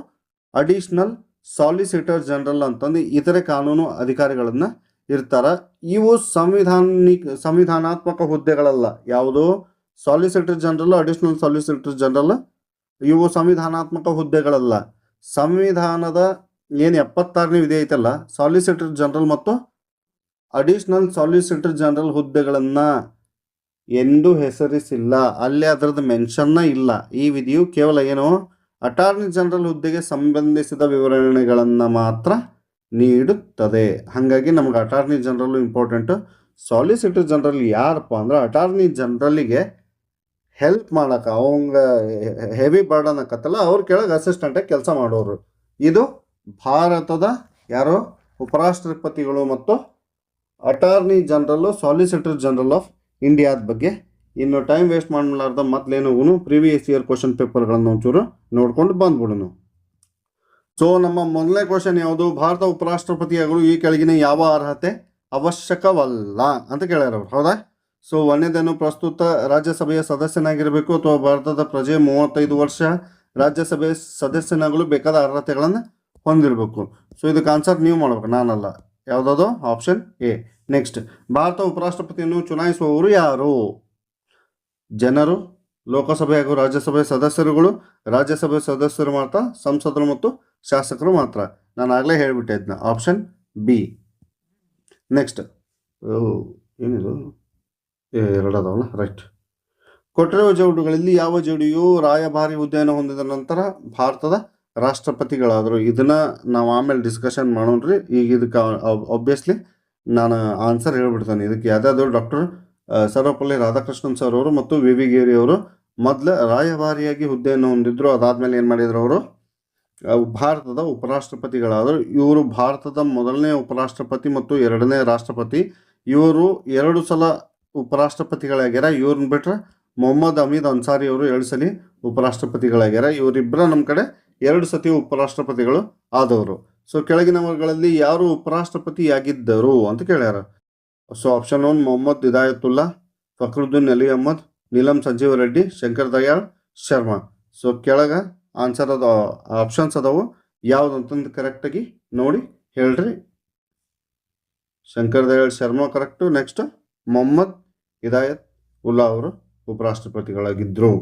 ಅಡಿಷ್ನಲ್ ಸಾಲಿಸಿಟರ್ ಜನರಲ್ ಅಂತಂದು ಇತರೆ ಕಾನೂನು ಅಧಿಕಾರಿಗಳನ್ನು ಇರ್ತಾರೆ. ಇವು ಸಂವಿಧಾನಾತ್ಮಕ ಹುದ್ದೆಗಳಲ್ಲ. ಯಾವುದು? Solicitor general, additional solicitor general, ಇವು ಸಂವಿಧಾನಾತ್ಮಕ ಹುದ್ದೆಗಳಲ್ಲ. ಸಂವಿಧಾನದ ಏನು 76ನೇ ವಿಧಿ ಐತಲ್ಲ, ಸಾಲಿಸಿಟರ್ ಜನರಲ್ ಮತ್ತು ಅಡಿಷ್ನಲ್ ಸಾಲಿಸಿಟರ್ ಜನರಲ್ ಹುದ್ದೆಗಳನ್ನು ಎಂದೂ ಹೆಸರಿಸಿಲ್ಲ. ಅಲ್ಲಿ ಅದರದ್ದು ಮೆನ್ಷನ್ನ ಇಲ್ಲ. ಈ ವಿಧಿಯು ಕೇವಲ ಏನು, ಅಟಾರ್ನಿ ಜನರಲ್ ಹುದ್ದೆಗೆ ಸಂಬಂಧಿಸಿದ ವಿವರಣೆಗಳನ್ನು ಮಾತ್ರ ನೀಡುತ್ತದೆ. ಹಾಗಾಗಿ ನಮ್ಗೆ attorney general important. Solicitor general ಯಾರಪ್ಪ ಅಂದ್ರೆ ಅಟಾರ್ನಿ ಜನರಲ್ಲಿಗೆ ಹೆಲ್ಪ್ ಮಾಡೋಕೆ, ಅವಂಗ ಹೆವಿ ಬರ್ಡನ್ ಆಕತ್ತಲ್ಲ, ಅವ್ರ ಕೆಳಗೆ ಅಸಿಸ್ಟೆಂಟಾಗಿ ಕೆಲಸ ಮಾಡೋರು. ಇದು ಭಾರತದ ಯಾರೋ ಉಪರಾಷ್ಟ್ರಪತಿಗಳು ಮತ್ತು attorney general solicitor general of ಇಂಡಿಯಾದ ಬಗ್ಗೆ. ಇನ್ನು ಟೈಮ್ ವೇಸ್ಟ್ ಮಾಡಲಾರ್ದ ಮೊದಲೇನು ಪ್ರೀವಿಯಸ್ ಇಯರ್ ಕ್ವಶನ್ ಪೇಪರ್ಗಳನ್ನು ಒಂಚೂರು ನೋಡ್ಕೊಂಡು ಬಂದ್ಬಿಡೋಣ. ಸೊ ನಮ್ಮ ಮೊದಲನೇ ಕ್ವಶನ್ ಯಾವುದು? ಭಾರತ ಉಪರಾಷ್ಟ್ರಪತಿಯಾಗಲು ಈ ಕೆಳಗಿನ ಯಾವ ಅರ್ಹತೆ ಅವಶ್ಯಕವಲ್ಲ ಅಂತ ಕೇಳ್ಯಾರ ಅವ್ರು. ಹೌದಾ? ಸೊ ಒಂದೇದೇನು, ಪ್ರಸ್ತುತ ರಾಜ್ಯಸಭೆಯ ಸದಸ್ಯನಾಗಿರಬೇಕು ಅಥವಾ ಭಾರತದ ಪ್ರಜೆ 35 ವರ್ಷ ರಾಜ್ಯಸಭೆ ಸದಸ್ಯನಾಗಲು ಬೇಕಾದ ಅರ್ಹತೆಗಳನ್ನು ಹೊಂದಿರಬೇಕು. ಸೊ ಇದಕ್ಕೆ ಆನ್ಸರ್ ನೀವು ಮಾಡ್ಬೇಕು, ನಾನಲ್ಲ. ಯಾವುದಾದ್ರು? Option A. ನೆಕ್ಸ್ಟ್, ಭಾರತ ಉಪರಾಷ್ಟ್ರಪತಿಯನ್ನು ಚುನಾಯಿಸುವವರು ಯಾರು? ಜನರು, ಲೋಕಸಭೆ ಹಾಗೂ ರಾಜ್ಯಸಭೆ ಸದಸ್ಯರುಗಳು, ರಾಜ್ಯಸಭೆ ಸದಸ್ಯರು ಮಾತ್ರ, ಸಂಸದರು ಮತ್ತು ಶಾಸಕರು ಮಾತ್ರ. ನಾನು ಆಗಲೇ ಹೇಳಿಬಿಟ್ಟೆ ಇದನ್ನ. Option B. ನೆಕ್ಸ್ಟ್, ಏನಿದು? ಎರಡದವಲ್ಲ, ರೈಟ್. ಕೊಟ್ಟಿರುವ ಜೋಡಿಗಳಲ್ಲಿ ಯಾವ ಜೋಡಿಯು ರಾಯಭಾರಿ ಹುದ್ದೆಯನ್ನು ಹೊಂದಿದ ನಂತರ ಭಾರತದ ರಾಷ್ಟ್ರಪತಿಗಳಾದರು? ಇದನ್ನು ನಾವು ಆಮೇಲೆ ಡಿಸ್ಕಷನ್ ಮಾಡೋಣ್ರಿ. ಈಗ ಇದಕ್ಕೆ ಆಬ್ವಿಯಸ್ಲಿ ನಾನು ಆನ್ಸರ್ ಹೇಳ್ಬಿಡ್ತೇನೆ. ಇದಕ್ಕೆ ಯಾವುದಾದ್ರು ಡಾಕ್ಟರ್ ಸರ್ವಪಲ್ಲಿ ರಾಧಾಕೃಷ್ಣನ್ ಸರ್ ಅವರು ಮತ್ತು ವಿ ವಿ ಗಿರಿ ಅವರು ಮೊದಲು ರಾಯಭಾರಿಯಾಗಿ ಹುದ್ದೆಯನ್ನು ಹೊಂದಿದ್ರು. ಅದಾದಮೇಲೆ ಏನು ಮಾಡಿದ್ರು ಅವರು? ಭಾರತದ ಉಪರಾಷ್ಟ್ರಪತಿಗಳಾದರು. ಇವರು ಭಾರತದ ಮೊದಲನೇ ಉಪರಾಷ್ಟ್ರಪತಿ ಮತ್ತು ಎರಡನೇ ರಾಷ್ಟ್ರಪತಿ. ಇವರು 2 ಸಲ ಉಪರಾಷ್ಟ್ರಪತಿಗಳಾಗ್ಯಾರ. ಇವ್ರನ್ನ ಬಿಟ್ರೆ ಮೊಹಮ್ಮದ್ ಹಮೀದ್ ಅನ್ಸಾರಿ ಅವರು 2 ಸಲ ಉಪರಾಷ್ಟ್ರಪತಿಗಳಾಗ್ಯಾರ. ಇವರಿಬ್ಬರ ನಮ್ಮ ಕಡೆ 2 ಸತಿ ಉಪರಾಷ್ಟ್ರಪತಿಗಳು ಆದವರು. ಸೊ ಕೆಳಗಿನವುಗಳಲ್ಲಿ ಯಾರು ಉಪರಾಷ್ಟ್ರಪತಿಯಾಗಿದ್ದರು ಅಂತ ಕೇಳ್ಯಾರ. So option 1 Mohammad Hidayatullah, Fakhruddin Ali Ahmed, Neelam Sanjiva Reddy, Shankar Dayal Sharma. So ಕೆಳಗ ಆನ್ಸರ್ ಅದ ಆಪ್ಷನ್ಸ್ ಅದಾವು, ಯಾವುದಂತಂದು ಕರೆಕ್ಟಾಗಿ ನೋಡಿ ಹೇಳ್ರಿ. ಶಂಕರ್ ದಯಾಳ್ ಶರ್ಮಾ ಕರೆಕ್ಟು. ನೆಕ್ಸ್ಟ್ ಮೊಹಮ್ಮದ್ ಹಿದಾಯತ್ ಉಲ್ಲಾ ಅವರು ಉಪರಾಷ್ಟ್ರಪತಿಗಳಾಗಿದ್ದರು.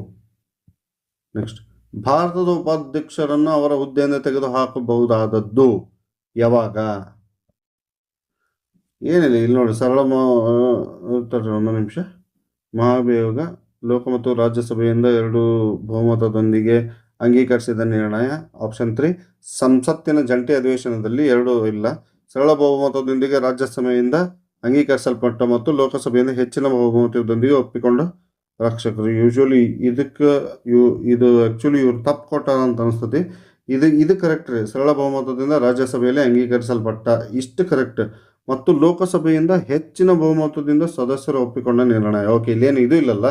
ನೆಕ್ಸ್ಟ್ ಭಾರತದ ಉಪಾಧ್ಯಕ್ಷರನ್ನು ಅವರ ಹುದ್ದೆಯಿಂದ ತೆಗೆದುಹಾಕಬಹುದಾದದ್ದು ಯಾವಾಗ? ಏನಿಲ್ಲ, ಇಲ್ಲಿ ನೋಡಿ ಸರಳ ಒಂದು ನಿಮಿಷ. ಮಹಾಭಿಯೋಗ ಲೋಕ ಮತ್ತು ರಾಜ್ಯಸಭೆಯಿಂದ 2 ಬಹುಮತದೊಂದಿಗೆ ಅಂಗೀಕರಿಸಿದ ನಿರ್ಣಯ. ಆಪ್ಷನ್ 3 ಸಂಸತ್ತಿನ ಜಂಟಿ ಅಧಿವೇಶನದಲ್ಲಿ 2 ಇಲ್ಲ. ಸರಳ ಬಹುಮತದೊಂದಿಗೆ ರಾಜ್ಯಸಭೆಯಿಂದ ಅಂಗೀಕರಿಸಲ್ಪಟ್ಟ ಮತ್ತು ಲೋಕಸಭೆಯಿಂದ ಹೆಚ್ಚಿನ ಬಹುಮತದೊಂದಿಗೆ ಒಪ್ಪಿಕೊಂಡ ರಕ್ಷಕರು. ಯೂಶ್ವಲಿ ಇದು ಆ್ಯಕ್ಚುಲಿ ಇವ್ರು ತಪ್ಪು ಕೊಟ್ಟಾರ ಅಂತ ಅನಿಸ್ತದೆ. ಇದು ಕರೆಕ್ಟ್ ರೀ. ಸರಳ ಬಹುಮತದಿಂದ ರಾಜ್ಯಸಭೆಯಲ್ಲಿ ಅಂಗೀಕರಿಸಲ್ಪಟ್ಟ, ಇಷ್ಟು ಕರೆಕ್ಟ್. ಮತ್ತು ಲೋಕಸಭೆಯಿಂದ ಹೆಚ್ಚಿನ ಬಹುಮತದಿಂದ ಸದಸ್ಯರು ಒಪ್ಪಿಕೊಂಡ ನಿರ್ಣಯ. ಓಕೆ, ಇಲ್ಲೇನು ಇದು ಇಲ್ಲಲ್ಲ.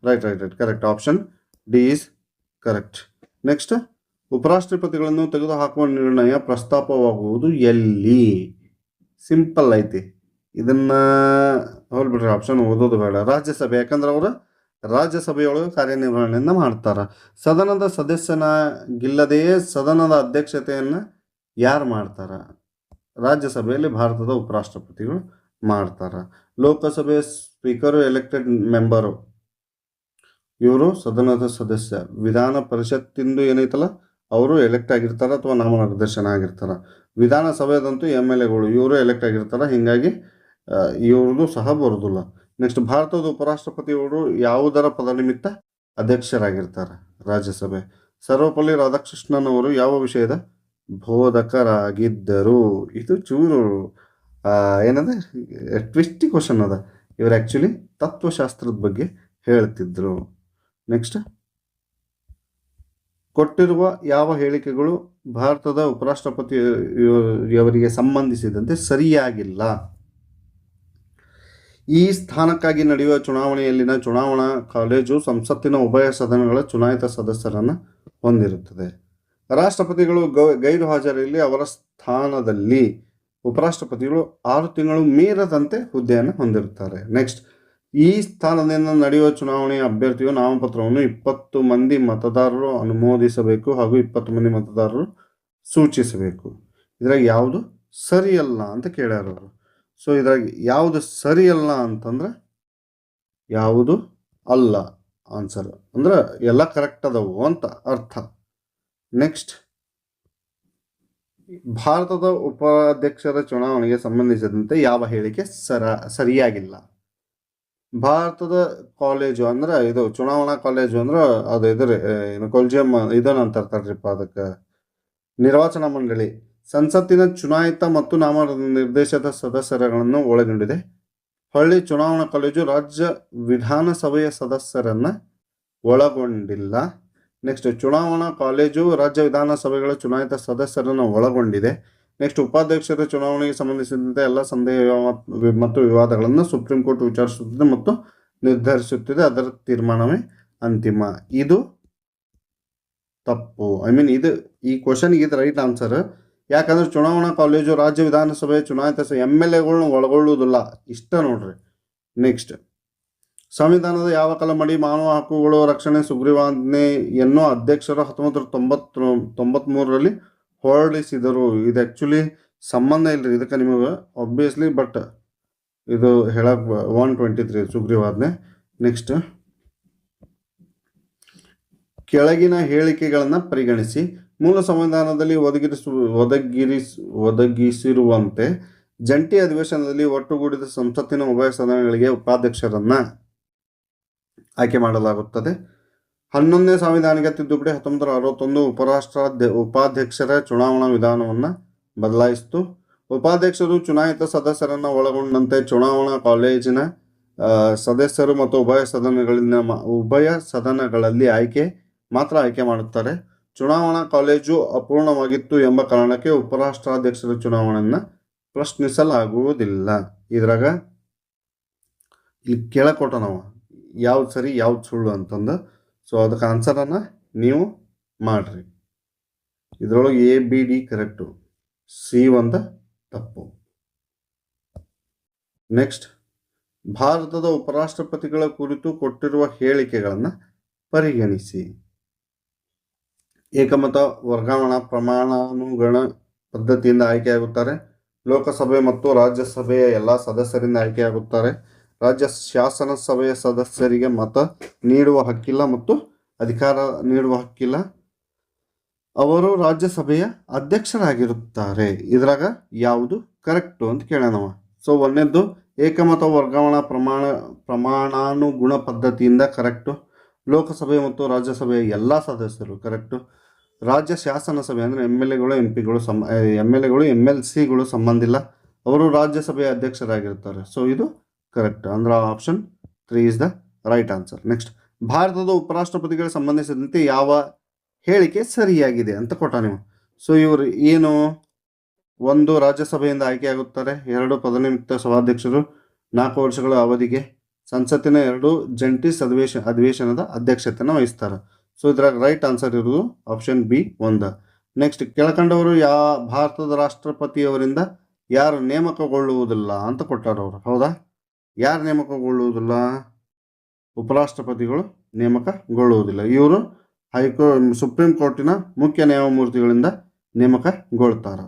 Right correct. Option D is correct. Next ಉಪರಾಷ್ಟ್ರಪತಿಗಳನ್ನು ತೆಗೆದುಹಾಕುವ ನಿರ್ಣಯ ಪ್ರಸ್ತಾಪವಾಗುವುದು ಎಲ್ಲಿ? ಸಿಂಪಲ್ ಐತಿ, ಇದನ್ನ ಹೋಲ್ಬಿಟ್ರೆ ಆಪ್ಷನ್ ಓದೋದು ಬೇಡ. ರಾಜ್ಯಸಭೆ, ಯಾಕಂದ್ರೆ ಅವರು ರಾಜ್ಯಸಭೆಯೊಳಗೆ ಕಾರ್ಯನಿರ್ವಹಣೆಯನ್ನು ಮಾಡ್ತಾರೆ. ಸದನದ ಸದಸ್ಯನಾಗಿಲ್ಲದೆಯೇ ಸದನದ ಅಧ್ಯಕ್ಷತೆಯನ್ನು ಯಾರು ಮಾಡ್ತಾರೆ? ರಾಜ್ಯಸಭೆಯಲ್ಲಿ ಭಾರತದ ಉಪರಾಷ್ಟ್ರಪತಿಗಳು ಮಾಡ್ತಾರೆ. ಲೋಕಸಭೆ ಸ್ಪೀಕರು ಎಲೆಕ್ಟೆಡ್ ಮೆಂಬರು, ಇವರು ಸದನದ ಸದಸ್ಯ. ವಿಧಾನ ಪರಿಷತ್ತಿಂದು ಏನೈತಲ್ಲ ಅವರು ಎಲೆಕ್ಟ್ ಆಗಿರ್ತಾರೆ ಅಥವಾ ನಾಮನಿರ್ದೇಶನ ಆಗಿರ್ತಾರೆ. ವಿಧಾನಸಭೆದಂತೂ MLAಗಳು, ಇವರು ಎಲೆಕ್ಟ್ ಆಗಿರ್ತಾರೆ. ಹೀಗಾಗಿ ಇವ್ರದ್ದು ಸಹ ಬರೋದಿಲ್ಲ. ನೆಕ್ಸ್ಟ್ ಭಾರತದ ಉಪರಾಷ್ಟ್ರಪತಿಯವರು ಯಾವುದರ ಪದನಿಮಿತ್ತ ಅಧ್ಯಕ್ಷರಾಗಿರ್ತಾರೆ? ರಾಜ್ಯಸಭೆ. ಸರ್ವಪಲ್ಲಿ ರಾಧಾಕೃಷ್ಣನ್ ಅವರು ಯಾವ ವಿಷಯದ ಬೋಧಕರಾಗಿದ್ದರು? ಇದು ಚೂರು ಏನದ ಟ್ವಿಸ್ಟಿ ಕ್ವಶನ್ ಅದ. ಇವರು ಆ್ಯಕ್ಚುಲಿ ತತ್ವಶಾಸ್ತ್ರದ ಬಗ್ಗೆ ಹೇಳ್ತಿದ್ರು. ನೆಕ್ಸ್ಟ್ ಕೊಟ್ಟಿರುವ ಯಾವ ಹೇಳಿಕೆಗಳು ಭಾರತದ ಉಪರಾಷ್ಟ್ರಪತಿಯವರಿಗೆ ಸಂಬಂಧಿಸಿದಂತೆ ಸರಿಯಾಗಿಲ್ಲ? ಈ ಸ್ಥಾನಕ್ಕಾಗಿ ನಡೆಯುವ ಚುನಾವಣೆಯಲ್ಲಿನ ಚುನಾವಣಾ ಕಾಲೇಜು ಸಂಸತ್ತಿನ ಉಭಯ ಸದನಗಳ ಚುನಾಯಿತ ಸದಸ್ಯರನ್ನು ಹೊಂದಿರುತ್ತದೆ. ರಾಷ್ಟ್ರಪತಿಗಳು ಗೈರು ಹಾಜರಿಯಲ್ಲಿ ಅವರ ಸ್ಥಾನದಲ್ಲಿ ಉಪರಾಷ್ಟ್ರಪತಿಗಳು 6 ತಿಂಗಳು ಮೀರದಂತೆ ಹುದ್ದೆಯನ್ನು ಹೊಂದಿರುತ್ತಾರೆ. ನೆಕ್ಸ್ಟ್ ಈ ಸ್ಥಾನದಿಂದ ನಡೆಯುವ ಚುನಾವಣೆಯ ಅಭ್ಯರ್ಥಿಯು ನಾಮಪತ್ರವನ್ನು 20 ಮಂದಿ ಮತದಾರರು ಅನುಮೋದಿಸಬೇಕು ಹಾಗೂ 20 ಮಂದಿ ಮತದಾರರು ಸೂಚಿಸಬೇಕು. ಇದ್ರಾಗ ಯಾವುದು ಸರಿಯಲ್ಲ ಅಂತ ಕೇಳ್ಯಾರ ಅವರು. ಸೊ ಇದ್ರಾಗ ಯಾವುದು ಸರಿಯಲ್ಲ ಅಂತಂದ್ರೆ ಯಾವುದು ಅಲ್ಲ ಆನ್ಸರ್, ಅಂದ್ರೆ ಎಲ್ಲ ಕರೆಕ್ಟ್ ಅದಾವು ಅಂತ ಅರ್ಥ. ನೆಕ್ಸ್ಟ್ ಭಾರತದ ಉಪಾಧ್ಯಕ್ಷರ ಚುನಾವಣೆಗೆ ಸಂಬಂಧಿಸಿದಂತೆ ಯಾವ ಹೇಳಿಕೆ ಸರಿಯಾಗಿಲ್ಲ? ಭಾರತದ ಕಾಲೇಜು ಅಂದ್ರೆ ಇದು ಚುನಾವಣಾ ಕಾಲೇಜು ಅಂದ್ರೆ ಅದು ಇದ್ರೆ ಏನು ಕೊಲ್ಜಿಯಂ ಇದನ್ನ ಅಂತ ಅಂತಾರ್ತಾರ್ರಿಪ್ಪ, ಅದಕ್ಕೆ ನಿರ್ವಾಚನ ಮಂಡಳಿ ಸಂಸತ್ತಿನ ಚುನಾಯಿತ ಮತ್ತು ನಾಮನಿರ್ದೇಶಿತ ಸದಸ್ಯರುಗಳನ್ನು ಒಳಗೊಂಡಿದೆ. ಹೊಳ್ಳಿ ಚುನಾವಣಾ ಕಾಲೇಜು ರಾಜ್ಯ ವಿಧಾನಸಭೆಯ ಸದಸ್ಯರನ್ನು ಒಳಗೊಂಡಿಲ್ಲ. ನೆಕ್ಸ್ಟ್ ಚುನಾವಣಾ ಕಾಲೇಜು ರಾಜ್ಯ ವಿಧಾನಸಭೆಗಳ ಚುನಾಯಿತ ಸದಸ್ಯರನ್ನು ಒಳಗೊಂಡಿದೆ. ನೆಕ್ಸ್ಟ್ ಉಪಾಧ್ಯಕ್ಷರ ಚುನಾವಣೆಗೆ ಸಂಬಂಧಿಸಿದಂತೆ ಎಲ್ಲ ಸಂದೇಹ ಮತ್ತು ವಿವಾದಗಳನ್ನು ಸುಪ್ರೀಂ ಕೋರ್ಟ್ ವಿಚಾರಿಸುತ್ತದೆ ಮತ್ತು ನಿರ್ಧರಿಸುತ್ತದೆ. ಅದರ ತೀರ್ಮಾನವೇ ಅಂತಿಮ. ಇದು ತಪ್ಪು. ಇದು ಈ ಕ್ವಶನ್ಗೆ ಇದು ರೈಟ್ ಆನ್ಸರ್. ಯಾಕಂದ್ರೆ ಚುನಾವಣಾ ಕಾಲೇಜು ರಾಜ್ಯ ವಿಧಾನಸಭೆ ಚುನಾಯಿತ MLAಗಳನ್ನ ಒಳಗೊಳ್ಳುವುದಿಲ್ಲ. ಇಷ್ಟ ನೋಡ್ರಿ. ನೆಕ್ಸ್ಟ್ ಸಂವಿಧಾನದ ಯಾವ ಕಲಮಡಿ ಮಾನವ ಹಕ್ಕುಗಳು ರಕ್ಷಣೆ ಸುಗ್ರೀವಾಜ್ಞೆಯನ್ನು ಅಧ್ಯಕ್ಷರು 1993ರಲ್ಲಿ ಹೊರಡಿಸಿದರು? ಇದು ಆ್ಯಕ್ಚುಲಿ ಸಂಬಂಧ ಇಲ್ಲರಿ ಇದಕ್ಕೆ ನಿಮಗೆ ಆಬ್ವಿಯಸ್ಲಿ, ಬಟ್ ಇದು ಹೇಳಕ್ 123 ಸುಗ್ರೀವಾಜ್ಞೆ. ನೆಕ್ಸ್ಟ್ ಕೆಳಗಿನ ಹೇಳಿಕೆಗಳನ್ನು ಪರಿಗಣಿಸಿ. ಮೂಲ ಸಂವಿಧಾನದಲ್ಲಿ ಒದಗಿಸಿರುವಂತೆ ಜಂಟಿ ಅಧಿವೇಶನದಲ್ಲಿ ಒಟ್ಟುಗೂಡಿದ ಸಂಸತ್ತಿನ ಉಭಯ ಸದನಗಳಿಗೆ ಉಪಾಧ್ಯಕ್ಷರನ್ನ ಆಯ್ಕೆ ಮಾಡಲಾಗುತ್ತದೆ. 11ನೇ ಸಾಂವಿಧಾನಿಕ ತಿದ್ದುಪಡಿ 1961 ಉಪಾಧ್ಯಕ್ಷರ ಚುನಾವಣಾ ವಿಧಾನವನ್ನು ಬದಲಾಯಿಸಿತು. ಉಪಾಧ್ಯಕ್ಷರು ಚುನಾಯಿತ ಸದಸ್ಯರನ್ನು ಒಳಗೊಂಡಂತೆ ಚುನಾವಣಾ ಕಾಲೇಜಿನ ಸದಸ್ಯರು ಮತ್ತು ಉಭಯ ಸದನಗಳಲ್ಲಿ ಆಯ್ಕೆ ಮಾಡುತ್ತಾರೆ. ಚುನಾವಣಾ ಕಾಲೇಜು ಅಪೂರ್ಣವಾಗಿತ್ತು ಎಂಬ ಕಾರಣಕ್ಕೆ ಉಪರಾಷ್ಟ್ರಾಧ್ಯಕ್ಷರ ಚುನಾವಣೆಯನ್ನು ಪ್ರಶ್ನಿಸಲಾಗುವುದಿಲ್ಲ. ಇದ್ರಾಗ ಇಲ್ಲಿ ಕೇಳಕೊಟ್ಟ ನಾವು ಯಾವ್ದು ಸರಿ ಯಾವ್ದು ಸುಳ್ಳು ಅಂತಂದು. ಸೊ ಅದಕ್ಕೆ ಆನ್ಸರನ್ನು ನೀವು ಮಾಡಿರಿ. ಇದರೊಳಗೆ ABD ಕರೆಕ್ಟು, C ಒಂದು ತಪ್ಪು. ನೆಕ್ಸ್ಟ್, ಭಾರತದ ಉಪರಾಷ್ಟ್ರಪತಿಗಳ ಕುರಿತು ಕೊಟ್ಟಿರುವ ಹೇಳಿಕೆಗಳನ್ನು ಪರಿಗಣಿಸಿ. ಏಕಮತ ವರ್ಗಾವಣಾ ಪ್ರಮಾಣಾನುಗುಣ ಪದ್ಧತಿಯಿಂದ ಆಯ್ಕೆಯಾಗುತ್ತಾರೆ. ಲೋಕಸಭೆ ಮತ್ತು ರಾಜ್ಯಸಭೆಯ ಎಲ್ಲ ಸದಸ್ಯರಿಂದ ಆಯ್ಕೆಯಾಗುತ್ತಾರೆ. ರಾಜ್ಯ ಶಾಸನ ಸಭೆಯ ಸದಸ್ಯರಿಗೆ ಮತ ನೀಡುವ ಹಕ್ಕಿಲ್ಲ ಮತ್ತು ಅಧಿಕಾರ ನೀಡುವ ಹಕ್ಕಿಲ್ಲ. ಅವರು ರಾಜ್ಯಸಭೆಯ ಅಧ್ಯಕ್ಷರಾಗಿರುತ್ತಾರೆ. ಇದ್ರಾಗ ಯಾವುದು ಕರೆಕ್ಟು ಅಂತ ಕೇಳೋಣ. ಸೊ ಒಂದನೇದ್ದು ಏಕಮತ ವರ್ಗಾವಣಾ ಪ್ರಮಾಣಾನುಗುಣ ಪದ್ಧತಿಯಿಂದ ಕರೆಕ್ಟು. ಲೋಕಸಭೆ ಮತ್ತು ರಾಜ್ಯಸಭೆಯ ಎಲ್ಲ ಸದಸ್ಯರು ಕರೆಕ್ಟು. ರಾಜ್ಯ ಶಾಸನ ಸಭೆ ಅಂದರೆ MLAಗಳು MLCಗಳು ಸಂಬಂಧಿಲ್ಲ. ಅವರು ರಾಜ್ಯಸಭೆಯ ಅಧ್ಯಕ್ಷರಾಗಿರ್ತಾರೆ. ಸೊ ಇದು ಕರೆಕ್ಟ್ ಅಂದ್ರೆ option 3 is the right answer. Next, ಭಾರತದ ಉಪರಾಷ್ಟ್ರಪತಿಗಳಿಗೆ ಸಂಬಂಧಿಸಿದಂತೆ ಯಾವ ಹೇಳಿಕೆ ಸರಿಯಾಗಿದೆ ಅಂತ ಕೊಟ್ಟ ನೀವು. ಸೊ ಇವರು ಏನು, 1 ರಾಜ್ಯಸಭೆಯಿಂದ ಆಯ್ಕೆಯಾಗುತ್ತಾರೆ, 2 ಪದನಿಮಿತ್ತ ಸಭಾಧ್ಯಕ್ಷರು, 4 ವರ್ಷಗಳ ಅವಧಿಗೆ ಸಂಸತ್ತಿನ 2 ಜಂಟಿ ಅಧಿವೇಶನದ ಅಧ್ಯಕ್ಷತೆಯನ್ನು ವಹಿಸ್ತಾರೆ. ಸೊ ಇದ್ರಾಗ ರೈಟ್ ಆನ್ಸರ್ ಇರೋದು ಆಪ್ಷನ್ B 1. ನೆಕ್ಸ್ಟ್, ಕೆಳಕಂಡವರು ಭಾರತದ ರಾಷ್ಟ್ರಪತಿಯವರಿಂದ ಯಾರು ನೇಮಕಗೊಳ್ಳುವುದಿಲ್ಲ ಅಂತ ಕೊಟ್ಟಾರ ಅವರು. ಹೌದಾ? ಯಾರು ನೇಮಕಗೊಳ್ಳುವುದಿಲ್ಲ? ಉಪರಾಷ್ಟ್ರಪತಿಗಳು ನೇಮಕಗೊಳ್ಳುವುದಿಲ್ಲ. ಇವರು ಸುಪ್ರೀಂ ಕೋರ್ಟಿನ ಮುಖ್ಯ ನ್ಯಾಯಮೂರ್ತಿಗಳಿಂದ ನೇಮಕಗೊಳ್ತಾರೆ.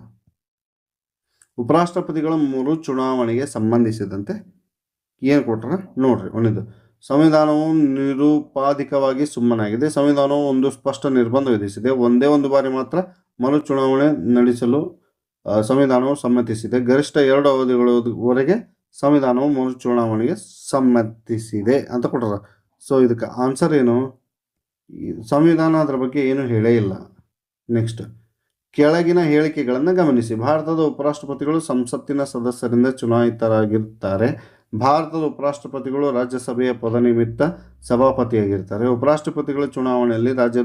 ಉಪರಾಷ್ಟ್ರಪತಿಗಳ ಮರು ಚುನಾವಣೆಗೆ ಸಂಬಂಧಿಸಿದಂತೆ ಏನು ಕೊಟ್ಟರೆ ನೋಡ್ರಿ. ಒಂದಿದ್ದು, ಸಂವಿಧಾನವು ನಿರುಪಾಧಿಕವಾಗಿ ಸುಮ್ಮನಾಗಿದೆ. ಸಂವಿಧಾನವು ಒಂದು ಸ್ಪಷ್ಟ ನಿರ್ಬಂಧ ವಿಧಿಸಿದೆ. ಒಂದೇ ಒಂದು ಬಾರಿ ಮಾತ್ರ ಮರು ಚುನಾವಣೆ ನಡೆಸಲು ಸಂವಿಧಾನವು ಸಮ್ಮತಿಸಿದೆ. ಗರಿಷ್ಠ 2 ಅವಧಿಗಳವರೆಗೆ ಸಂವಿಧಾನವು ಮರು ಚುನಾವಣೆಗೆ ಸಮ್ಮತಿಸಿದೆ ಅಂತ ಕೊಟ್ಟರ. ಸೊ ಇದಕ್ಕೆ ಆನ್ಸರ್ ಏನು? ಸಂವಿಧಾನ ಅದರ ಬಗ್ಗೆ ಏನು ಹೇಳೇ ಇಲ್ಲ. ನೆಕ್ಸ್ಟ್, ಕೆಳಗಿನ ಹೇಳಿಕೆಗಳನ್ನು ಗಮನಿಸಿ. ಭಾರತದ ಉಪರಾಷ್ಟ್ರಪತಿಗಳು ಸಂಸತ್ತಿನ ಸದಸ್ಯರಿಂದ ಚುನಾಯಿತರಾಗಿರುತ್ತಾರೆ. ಭಾರತದ ಉಪರಾಷ್ಟ್ರಪತಿಗಳು ರಾಜ್ಯಸಭೆಯ ಪದನಿಮಿತ್ತ ಸಭಾಪತಿಯಾಗಿರ್ತಾರೆ. ಉಪರಾಷ್ಟ್ರಪತಿಗಳ ಚುನಾವಣೆಯಲ್ಲಿ ರಾಜ್ಯ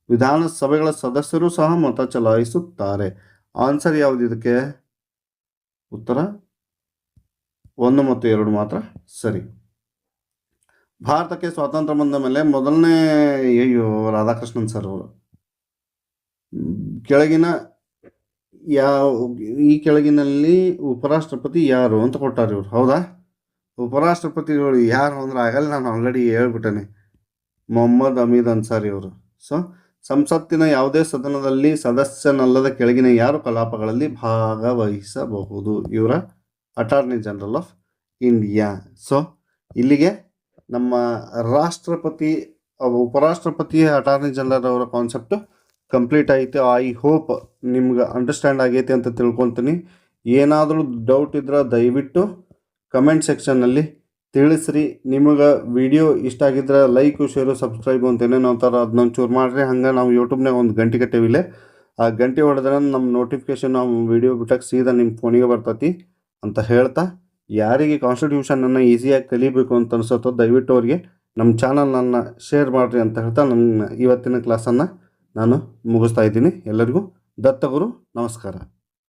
ವಿಧಾನಸಭೆಗಳ ಸದಸ್ಯರು ಸಹ ಮತ ಚಲಾಯಿಸುತ್ತಾರೆ. ಆನ್ಸರ್ ಯಾವುದು ಇದಕ್ಕೆ? ಉತ್ತರ 1 ಮತ್ತು 2 ಮಾತ್ರ ಸರಿ. ಭಾರತಕ್ಕೆ ಸ್ವಾತಂತ್ರ್ಯ ಬಂದ ಮೇಲೆ ಮೊದಲನೇ ರಾಧಾಕೃಷ್ಣನ್ ಸರ್ ಅವರು ಈ ಕೆಳಗಿನಲ್ಲಿ ಉಪರಾಷ್ಟ್ರಪತಿ ಯಾರು ಅಂತ ಕೊಟ್ಟಾರೆ ಇವರು. ಹೌದಾ? ಉಪರಾಷ್ಟ್ರಪತಿಗಳು ಯಾರು ಅಂದ್ರೆ ಆಗಲ್ಲ, ನಾನು ಆಲ್ರೆಡಿ ಹೇಳ್ಬಿಟ್ಟೇನೆ, ಮೊಹಮ್ಮದ್ ಹಮೀದ್ ಅನ್ಸಾರಿ ಅವರು. ಸೊ ಸಂಸತ್ತಿನ ಯಾವುದೇ ಸದನದಲ್ಲಿ ಸದಸ್ಯನಲ್ಲದ ಕೆಳಗಿನ ಯಾರು ಕಲಾಪಗಳಲ್ಲಿ ಭಾಗವಹಿಸಬಹುದು? ಇವರ attorney general of India. So ಇಲ್ಲಿಗೆ ನಮ್ಮ ಉಪರಾಷ್ಟ್ರಪತಿ ಅಟಾರ್ನಿ ಜನರಲ್ ಅವರ ಕಾನ್ಸೆಪ್ಟ್ ಕಂಪ್ಲೀಟ್ ಐತೆ. ಐ ಹೋಪ್ ನಿಮ್ಗೆ ಅಂಡರ್ಸ್ಟ್ಯಾಂಡ್ ಆಗೈತೆ ಅಂತ ತಿಳ್ಕೊತೀನಿ. ಏನಾದರೂ ಡೌಟ್ ಇದ್ರೆ ದಯವಿಟ್ಟು ಕಮೆಂಟ್ ಸೆಕ್ಷನ್ನಲ್ಲಿ ತಿಳಿಸ್ರಿ. ನಿಮಗೆ ವಿಡಿಯೋ ಇಷ್ಟ ಆಗಿದ್ರೆ ಲೈಕು, ಶೇರು, ಸಬ್ಸ್ಕ್ರೈಬು ಅಂತೇನೆ ನಾವು ಥರ ಅದನ್ನೊಂದು ಚೂರು ಮಾಡಿರಿ. ಹಂಗೆ ನಾವು ಯೂಟ್ಯೂಬ್ನಾಗ ಒಂದು ಗಂಟೆ ಕಟ್ಟೇವಿಲ್ಲ. ಆ ಗಂಟೆ ಹೊಡೆದ್ರೆ ನಮ್ಮ ನೋಟಿಫಿಕೇಷನ್ ನಾವು ವಿಡಿಯೋ ಬಿಟ್ಟಾಗ ಸೀದಾ ನಿಮ್ಮ ಫೋನಿಗೆ ಬರ್ತೈತಿ ಅಂತ ಹೇಳ್ತಾ, ಯಾರಿಗೆ ಕಾನ್ಸ್ಟಿಟ್ಯೂಷನನ್ನು ಈಸಿಯಾಗಿ ಕಲಿಬೇಕು ಅಂತ ಅನ್ಸುತ್ತೋ ದಯವಿಟ್ಟು ಅವ್ರಿಗೆ ನಮ್ಮ ಚಾನಲ್ನನ್ನು ಶೇರ್ ಮಾಡಿರಿ ಅಂತ ಹೇಳ್ತಾ ನನ್ನ ಇವತ್ತಿನ ಕ್ಲಾಸನ್ನು ನಾನು ಮುಗಿಸ್ತಾ ಇದ್ದೀನಿ. ಎಲ್ಲರಿಗೂ ದತ್ತಗುರು ನಮಸ್ಕಾರ.